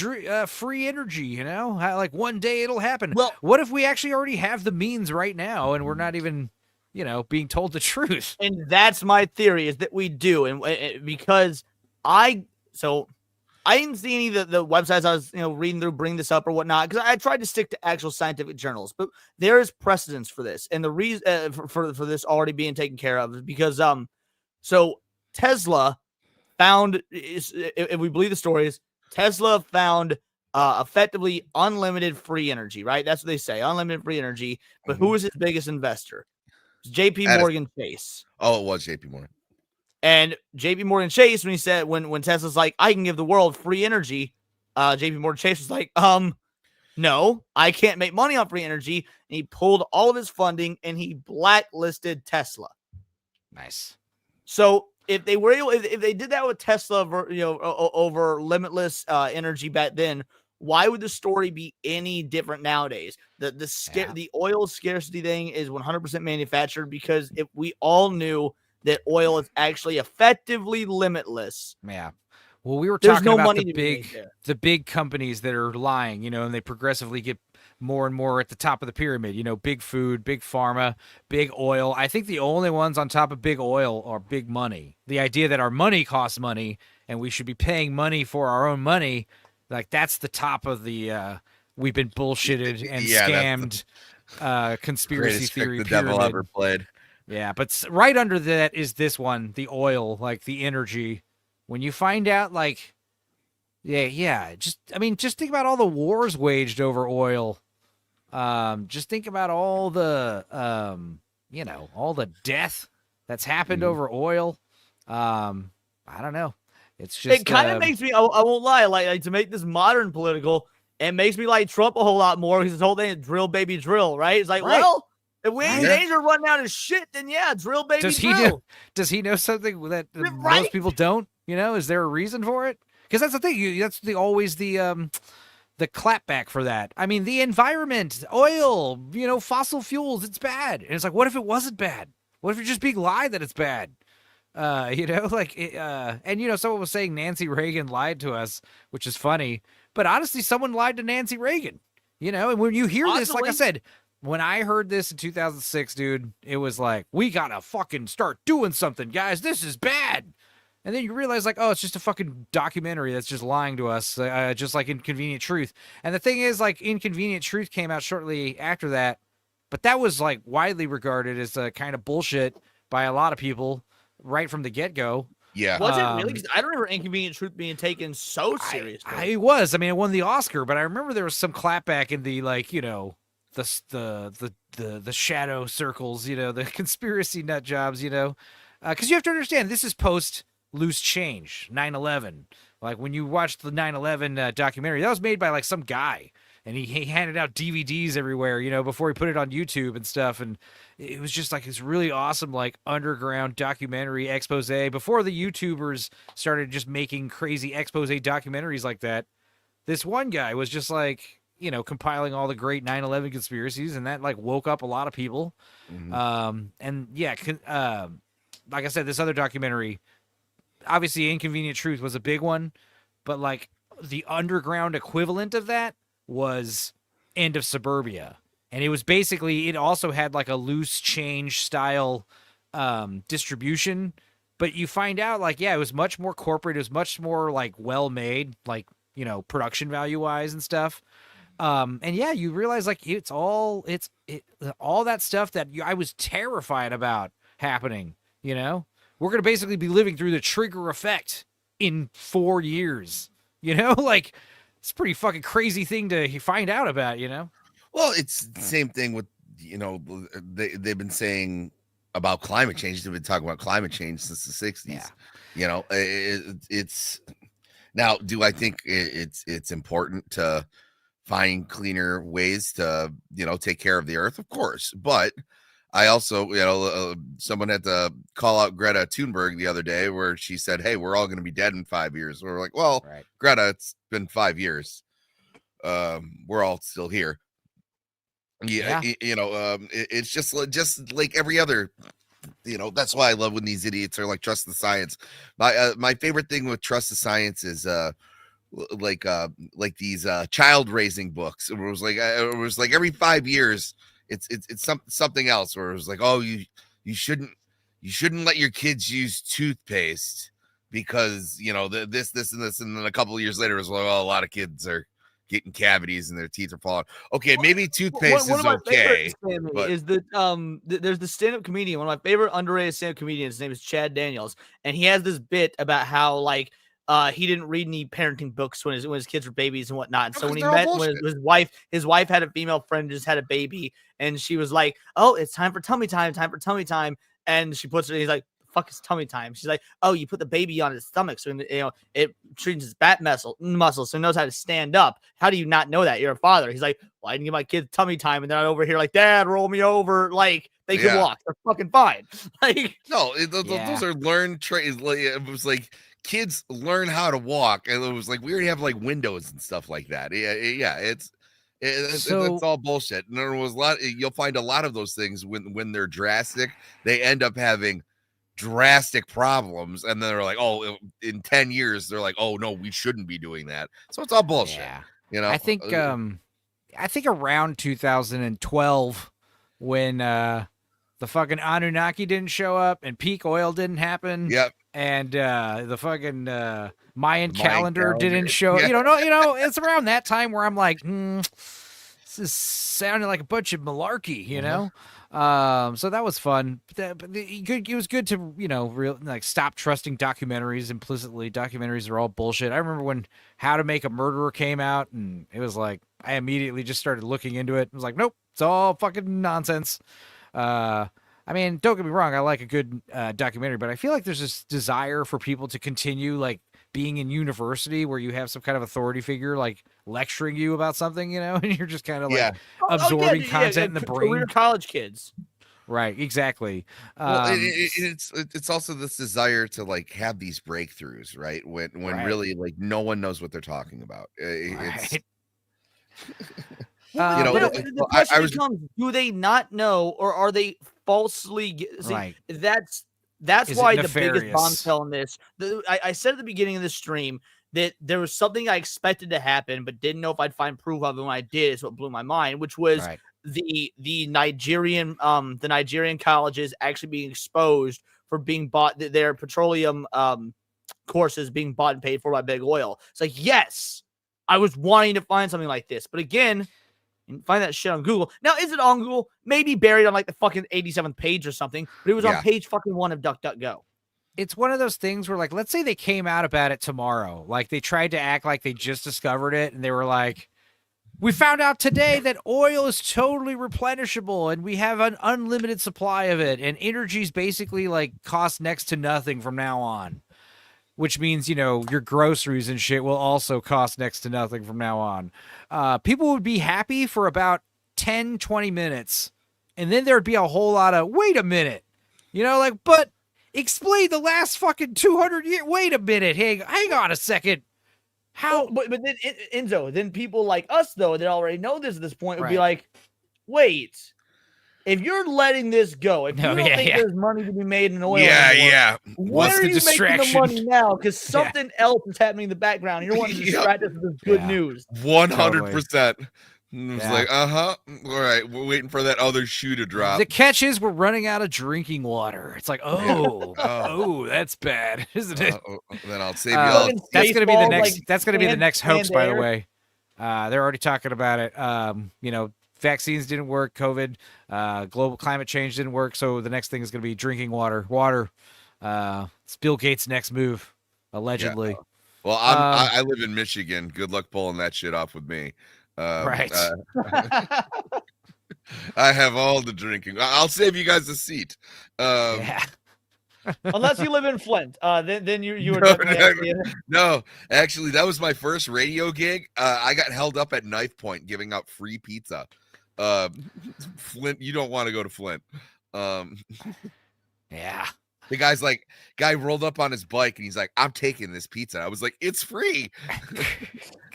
free energy, How, like one day it'll happen. Well- what if we actually already have the means right now and we're not even, being told the truth? And that's my theory, is that we do. And because I didn't see any of the websites I was reading through bring this up or whatnot, because I tried to stick to actual scientific journals. But there is precedence for this, and the reason for this already being taken care of is because so Tesla found, if we believe the stories, Tesla found effectively unlimited free energy. Right? That's what they say, unlimited free energy. But who was his biggest investor? It was J.P. Morgan Chase. Oh, it was JP Morgan. And JP Morgan Chase, when he said, when Tesla's like, I can give the world free energy, JP Morgan Chase was like, no, I can't make money on free energy. And he pulled all of his funding and he blacklisted Tesla. Nice. So if they were able, if they did that with Tesla, over limitless energy back then, why would the story be any different nowadays? The oil scarcity thing is 100% manufactured, because if we all knew that oil is actually effectively limitless. Yeah. Well, we were There's talking no about money to be made there. the big companies that are lying, and they progressively get more and more at the top of the pyramid. Big food, big pharma, big oil. I think the only ones on top of big oil are big money. The idea that our money costs money and we should be paying money for our own money, like that's the top of the we've been bullshitted and scammed conspiracy Greatest trick theory the pyramid. devil ever played. Yeah, but right under that is this one, the oil, like the energy. When you find out, like, just think about all the wars waged over oil. Just think about all the, all the death that's happened over oil. I don't know. It's just It kind of makes me. I won't lie. Like to make this modern political, it makes me like Trump a whole lot more because his whole thing is drill baby drill. Right? It's like, Right. well, if we ain't Right. danger run down his shit, then yeah, drill baby does he drill. know? Does he know something that Right. most people don't? You know, is there a reason for it? Because that's the thing. That's always the clapback for that. I mean, the environment, oil, fossil fuels, it's bad. And it's like, what if it wasn't bad? What if you're just being lied that it's bad? And someone was saying Nancy Reagan lied to us, which is funny. But honestly, someone lied to Nancy Reagan. And when you hear this, like I said, when I heard this in 2006, dude, it was like, we gotta fucking start doing something, guys. This is bad. And then you realize, like, oh, it's just a fucking documentary that's just lying to us, just like Inconvenient Truth. And the thing is, like, Inconvenient Truth came out shortly after that, but that was, like, widely regarded as a kind of bullshit by a lot of people right from the get-go. Yeah. Was it really? Because I don't remember Inconvenient Truth being taken so seriously. It was. I mean, it won the Oscar, but I remember there was some clapback in the, like, the shadow circles, the conspiracy nut jobs, because you have to understand, this is post Loose Change, 9/11. Like when you watch the 9/11 documentary, that was made by like some guy, and he handed out DVDs everywhere, before he put it on YouTube and stuff. And it was just like this really awesome, like underground documentary expose before the YouTubers started just making crazy expose documentaries like that. This one guy was just like, compiling all the great 9/11 conspiracies, and that like woke up a lot of people. Like I said, this other documentary, obviously Inconvenient Truth was a big one, but like the underground equivalent of that was End of Suburbia. And it was basically, it also had like a Loose Change style distribution, but you find out like, yeah, it was much more corporate. It was much more like well made, like, production value wise and stuff. And yeah, you realize like all that stuff that I was terrified about happening, we're going to basically be living through the trigger effect in 4 years, like it's a pretty fucking crazy thing to find out about, Well, it's the same thing with, they've been saying about climate change. They've been talking about climate change since the 60s. Yeah. It's now, do I think it's important to find cleaner ways to, take care of the earth? Of course. But I also, someone had to call out Greta Thunberg the other day where she said, hey, we're all going to be dead in 5 years. We're like, well, right. Greta, it's been 5 years. We're all still here. Yeah. It's just like every other, that's why I love when these idiots are like, trust the science. My favorite thing with trust the science is, like these child raising books. It was like every 5 years it's something else where it was like, oh, you shouldn't let your kids use toothpaste because this and this, and then a couple of years later it was like, oh, a lot of kids are getting cavities and their teeth are falling. Okay, maybe toothpaste is okay, but is that there's the stand-up comedian, one of my favorite underrated stand-up comedians. His name is Chad Daniels, and he has this bit about how like he didn't read any parenting books when his kids were babies and whatnot. And so when he met when his wife had a female friend, just had a baby, and she was like, "Oh, it's time for tummy time, and she puts it. He's like, "Fuck is tummy time?" She's like, "Oh, you put the baby on his stomach, so it treats his back muscle, so it knows how to stand up. How do you not know that? You're a father." He's like, "Well, I didn't give my kids tummy time, and they're not over here like, Dad, roll me over." Like they can walk, they're fucking fine. Like no, those are learned traits. Like, it was like kids learn how to walk, and it was like we already have like windows and stuff like that. It's all bullshit. And there was you'll find a lot of those things when they're drastic, they end up having drastic problems, and then they're like, oh, in 10 years they're like, oh no, we shouldn't be doing that. So it's all bullshit. I think around 2012 when the fucking Anunnaki didn't show up and peak oil didn't happen. Yep. And the fucking Mayan calendar didn't show up. It's around that time where I'm like, this is sounding like a bunch of malarkey, so that was fun. It was good to stop trusting documentaries implicitly. Documentaries are all bullshit. I remember when How to Make a Murderer came out, and it was like I immediately just started looking into it. I was like, nope, it's all fucking nonsense. I mean, don't get me wrong, I like a good documentary, but I feel like there's this desire for people to continue like being in university where you have some kind of authority figure like lecturing you about something, and you're just kind of like absorbing content in the brain. Career college kids. Right, exactly. Well, it's also this desire to like have these breakthroughs, right? When really like no one knows what they're talking about. It's The question becomes: do they not know, or are they falsely? See, that's why the biggest bombshell in this. I said at the beginning of the stream that there was something I expected to happen, but didn't know if I'd find proof of it. When I did, is what blew my mind, which was the Nigerian colleges actually being exposed for being bought, their petroleum courses being bought and paid for by big oil. It's like, yes, I was wanting to find something like this, but again, and find that shit on Google. Now, is it on Google? Maybe buried on like the fucking 87th page or something, but it was on page fucking 1 of DuckDuckGo. It's one of those things where, like, let's say they came out about it tomorrow. Like, they tried to act like they just discovered it, and they were like, we found out today that oil is totally replenishable, and we have an unlimited supply of it, and energy's basically, like, cost next to nothing from now on. Which means, your groceries and shit will also cost next to nothing from now on. People would be happy for about 10, 20 minutes. And then there'd be a whole lot of, wait a minute. But explain the last fucking 200 years. Wait a minute. Hang on a second. How? But then, Enzo, then people like us, though, that already know this at this point, would be like, wait. If you're letting this go, if you don't think there's money to be made in oil anymore, why are you making the money now? Because something else is happening in the background. You're wanting to distract us with this good news. 100%. It's like, all right, we're waiting for that other shoe to drop. The catch is we're running out of drinking water. It's like, that's bad, isn't it? Then I'll save you all. That's gonna be the next. That's gonna be the next hoax, by the way. They're already talking about it. Vaccines didn't work. COVID, global climate change didn't work. So the next thing is going to be drinking water. Water. It's Bill Gates' next move, allegedly. Yeah. Well, I live in Michigan. Good luck pulling that shit off with me. Right. I have all the drinking. I'll save you guys a seat. Unless you live in Flint, then you were definitely no. Actually, that was my first radio gig. I got held up at Knife Point giving out free pizza. Flint, you don't want to go to Flint. The guy rolled up on his bike and he's like, I'm taking this pizza. I was like, it's free.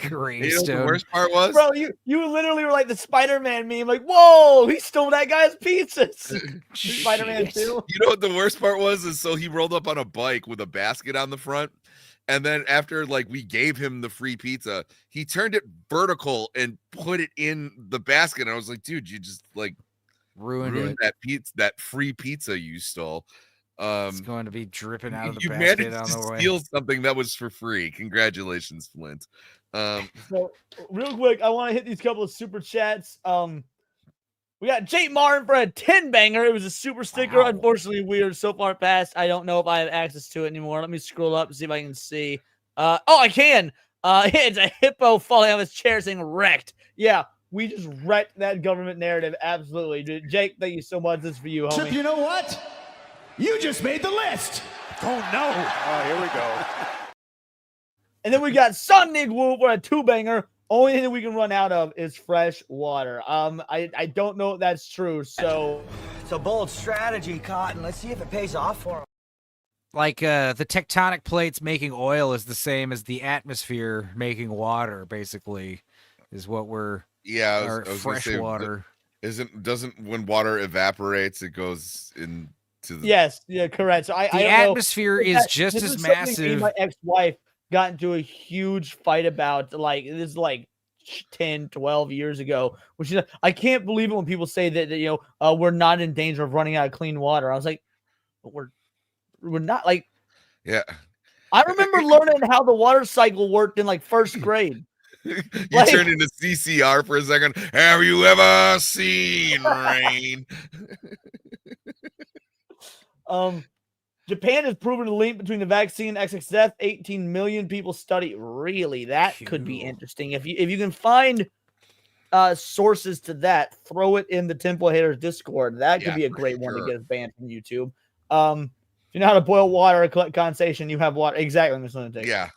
Great. You know what the worst part was? Bro, you literally were like the Spider-Man meme, like, whoa, he stole that guy's pizzas. Spider-Man 2. You know what the worst part was? Is so he rolled up on a bike with a basket on the front. And then after we gave him the free pizza, he turned it vertical and put it in the basket. And I was like, dude, you just ruined that free pizza you stole. It's going to be dripping out of the basket managed on to the way. steal something that was for free. Congratulations, Flint. So real quick, I want to hit these couple of super chats. We got Jake Martin for a 10 banger. It was a super sticker. Wow. Unfortunately, we are so far past. I don't know if I have access to it anymore. Let me scroll up and see if I can see. I can. It's a hippo falling out of his chair saying wrecked. Yeah, we just wrecked that government narrative. Absolutely. Jake, thank you so much. This is for you, homie. You know what? You just made the list. Oh, no. Oh, here we go. And then we got Sonic Woo for a 2-banger. Only thing that we can run out of is fresh water. I don't know if that's true. So it's a bold strategy, Cotton. Let's see if it pays off for him. Like the tectonic plates making oil is the same as the atmosphere making water. Basically, is what we're I was fresh say, water. Doesn't when water evaporates, it goes into the correct. So the atmosphere is just as massive. My ex-wife got into a huge fight about this is 10, 12 years ago, which is I can't believe it when people say that we're not in danger of running out of clean water. I was like, but we're not I remember learning how the water cycle worked in first grade. You turned into CCR for a second. Have you ever seen rain? Japan has proven a link between the vaccine and excess death. 18 million people study. Really, that could be interesting. If you can find sources to that, throw it in the Temple Haters Discord. That could be a great one to get us banned from YouTube. If you know how to boil water or collect condensation, you have water. Exactly, Mr. Lunatic. Yeah.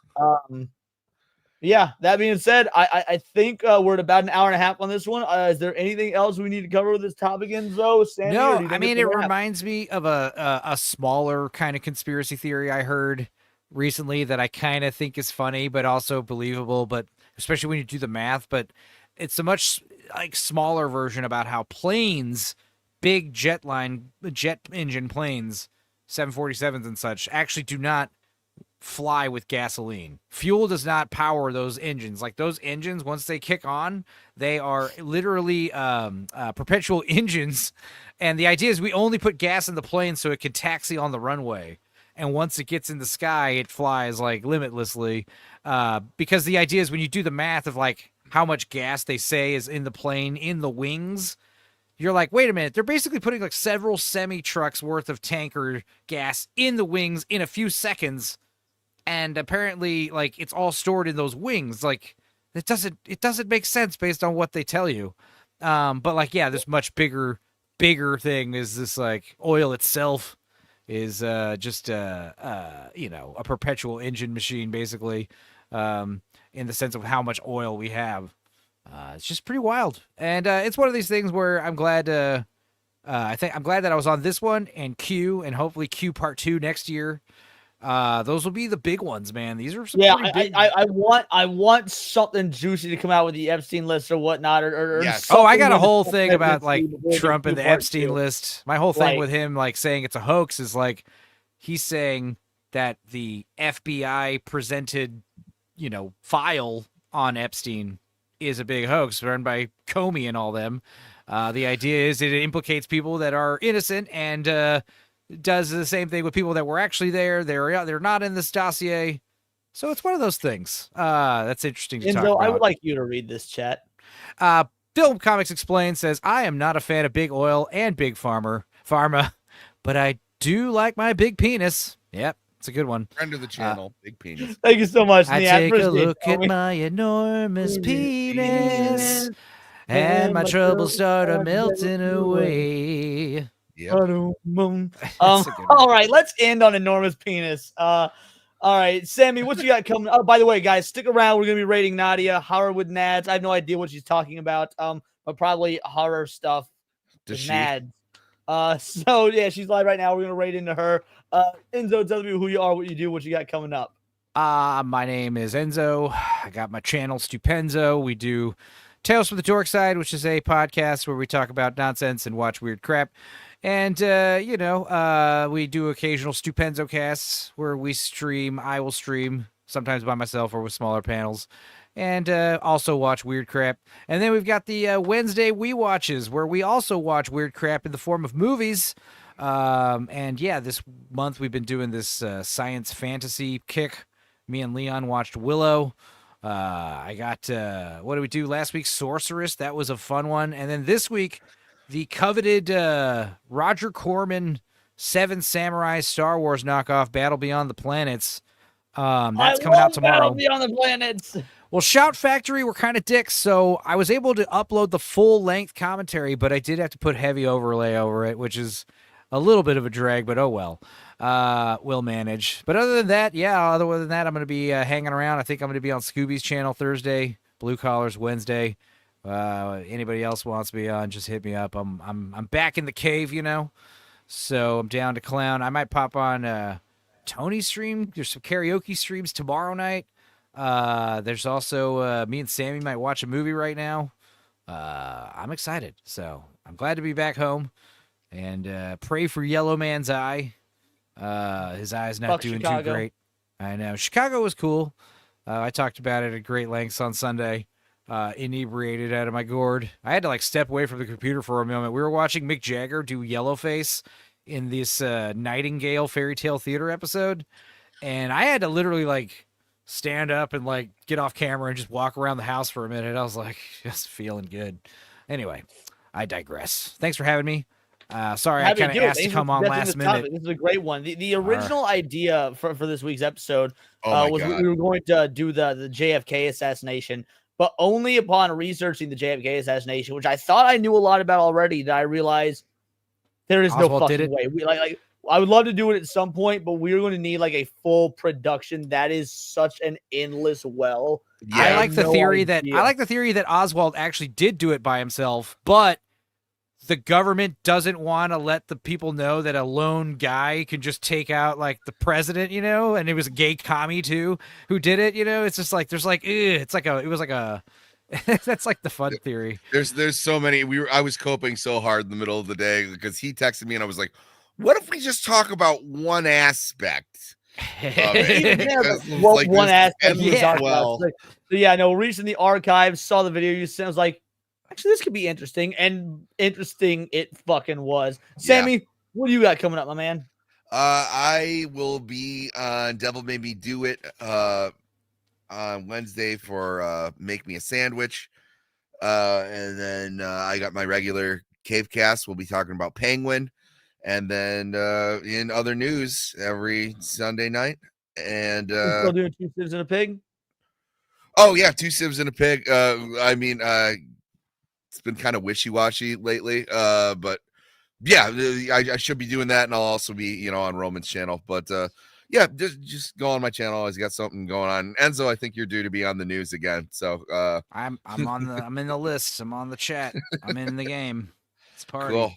Yeah, that being said, I think we're at about an hour and a half on this one. Is there anything else we need to cover with this topic, Enzo, Sammy? Or No, do you I think mean, it's it a wrap? reminds me of a smaller kind of conspiracy theory I heard recently that I kind of think is funny, but also believable, but especially when you do the math, but it's a much like smaller version about how planes, big jet engine planes, 747s and such, actually do not fly with gasoline. Fuel does not power those engines. Like those engines, once they kick on, they are literally perpetual engines. And the idea is we only put gas in the plane so it can taxi on the runway. And once it gets in the sky, it flies like limitlessly. Because the idea is when you do the math of like how much gas they say is in the plane, in the wings, you're like, wait a minute, they're basically putting like several semi trucks worth of tanker gas in the wings in a few seconds. And apparently, like, it's all stored in those wings. Like, it doesn't make sense based on what they tell you. But like, yeah, this much bigger thing is this like oil itself is just a perpetual engine machine, basically, in the sense of how much oil we have. It's just pretty wild, and it's one of these things where I'm glad. I'm glad that I was on this one and Q, and hopefully Q Part 2 next year. Those will be the big ones, man. These are some pretty big. I want something juicy to come out with the Epstein list or whatnot, or Yes. Oh, I got a something whole with thing about like presidency before we Trump get and to the part Epstein 2. list. My whole thing Right. with him like saying it's a hoax is like he's saying that the FBI presented, file on Epstein is a big hoax run by Comey and all them. The idea is it implicates people that are innocent and does the same thing with people that were actually there. They're not in this dossier. So it's one of those things. That's interesting to talk Enzo, about. I would like you to read this chat. Film Comics Explained says, I am not a fan of big oil and big pharma, but I do like my big penis. Yep, it's a good one. Friend of the channel, big penis. Thank you so much. I Nihat. take a Appreciate look you, at homie. my enormous penis, Penis. and my troubles start a melting away. Yep. That's a good one. All right, let's end on enormous penis. All right, Sammy, what you got coming? Oh, by the way, guys, stick around. We're gonna be rating Nadia horror with Nads. I have no idea what she's talking about. But probably horror stuff. Does with she? Nads. So yeah, she's live right now. We're gonna rate into her. Enzo, tell me who you are, what you do, what you got coming up. My name is Enzo. I got my channel Stupenzo. We do Tales from the Dork Side, which is a podcast where we talk about nonsense and watch weird crap. And, we do occasional Stupenzo casts where I will stream, sometimes by myself or with smaller panels, and also watch weird crap. And then we've got the Wednesday We Watches, where we also watch weird crap in the form of movies. And yeah, this month we've been doing this science fantasy kick. Me and Leon watched Willow. I got, what did we do last week? Sorceress. That was a fun one. And then this week, the coveted Roger Corman Seven Samurai Star Wars knockoff Battle Beyond the Planets. That's coming out tomorrow. Battle Beyond the Planets. Well, Shout Factory were kind of dicks, so I was able to upload the full-length commentary, but I did have to put heavy overlay over it, which is a little bit of a drag, but oh well. We'll manage. But other than that, I'm going to be hanging around. I think I'm going to be on Scooby's channel Thursday, Blue Collars Wednesday. Anybody else wants me on, just hit me up. I'm back in the cave, so I'm down to clown. I might pop on Tony's stream. There's some karaoke streams tomorrow night. There's also me and Sammy might watch a movie right now. I'm excited, so I'm glad to be back home. And pray for Yellow Man's eye. His eye's not doing Chicago. too great. I know. Chicago was cool. I talked about it at great lengths on Sunday. Inebriated out of my gourd. I had to step away from the computer for a moment. We were watching Mick Jagger do Yellowface in this Nightingale Fairy Tale Theater episode, and I had to literally stand up and get off camera and just walk around the house for a minute. I was just feeling good. Anyway, I digress. Thanks for having me. Sorry, I kind of asked to come on last minute. This is a great one. The original idea for this week's episode was God. we were going to do the JFK assassination, but only upon researching the JFK assassination, which I thought I knew a lot about already, that I realized there is Oswald no did fucking it? way. I would love to do it at some point, but we're going to need like a full production. That is such an endless well. I Yeah. like the no theory idea. that Oswald actually did do it by himself, but the government doesn't want to let the people know that a lone guy can just take out like the president, you know, and it was a gay commie too who did it, you know. It's just like there's like it's like a it was like a that's like the fun theory. There's so many. I was coping so hard in the middle of the day because he texted me and I was like, "What if we just talk about one aspect of it?" Yeah, Because but it's what like one there's aspect we endless talked about. well. So yeah, no, reached in the archives, saw the video you sent. I was like, actually, this could be interesting, and interesting it fucking was. Yeah. Sammy, what do you got coming up, my man? I will be on Devil Made Me Do It on Wednesday for Make Me a Sandwich. And then I got my regular Cave Cast. We'll be talking about Penguin. And then in other news every Sunday night. And You still doing 2 Civs and a Pig? oh yeah, 2 Civs and a Pig. I mean, it's been kind of wishy-washy lately. But yeah, I should be doing that, and I'll also be, you know, on Roman's channel. But yeah, just go on my channel. Always got something going on. Enzo, I think you're due to be on the news again. So I'm in the list. I'm on the chat. I'm in the game. It's party. cool.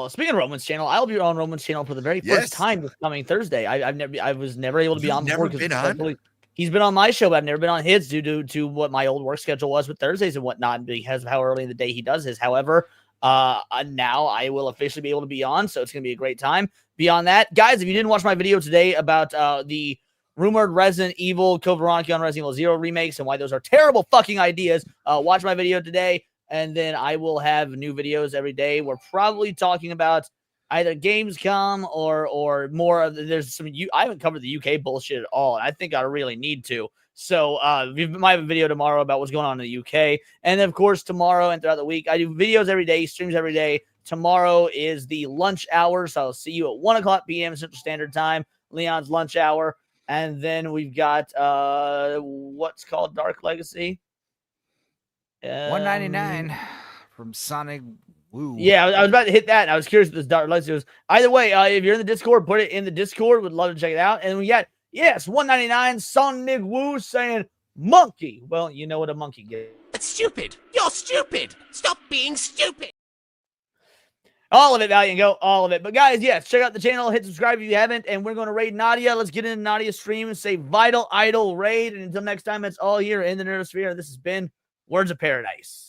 Speaking of Roman's channel, I'll be on Roman's channel for the very Yes. first time this coming Thursday. I was never able to be You've on never before. been because on? He's been on my show, but I've never been on his due to what my old work schedule was with Thursdays and whatnot, because of how early in the day he does his. However, now I will officially be able to be on, so it's going to be a great time. Beyond that, guys, if you didn't watch my video today about the rumored Resident Evil Code Veronica on Resident Evil 0 remakes and why those are terrible fucking ideas, watch my video today, and then I will have new videos every day. We're probably talking about either Gamescom or more of there's some I haven't covered the UK bullshit at all, and I think I really need to. So we might have a video tomorrow about what's going on in the UK. And of course, tomorrow and throughout the week, I do videos every day, streams every day. Tomorrow is the lunch hour, so I'll see you at 1 o'clock p.m. Central Standard Time, Leon's lunch hour. And then we've got what's called Dark Legacy. $1.99 from Sonic Woo. Yeah, I was about to hit that, and I was curious if this Dark Legacy was. Either way, if you're in the Discord, put it in the Discord. Would love to check it out. And we got, yes, $1.99, Sonic Woo saying monkey. Well, you know what a monkey gets. That's stupid. You're stupid. Stop being stupid. All of it, Valiant Go, all of it. But guys, yes, check out the channel, hit subscribe if you haven't, and we're going to raid Nadia. Let's get into Nadia's stream and say Vital Idol raid. And until next time, it's all here in the Nerdosphere. This has been Words of Paradise.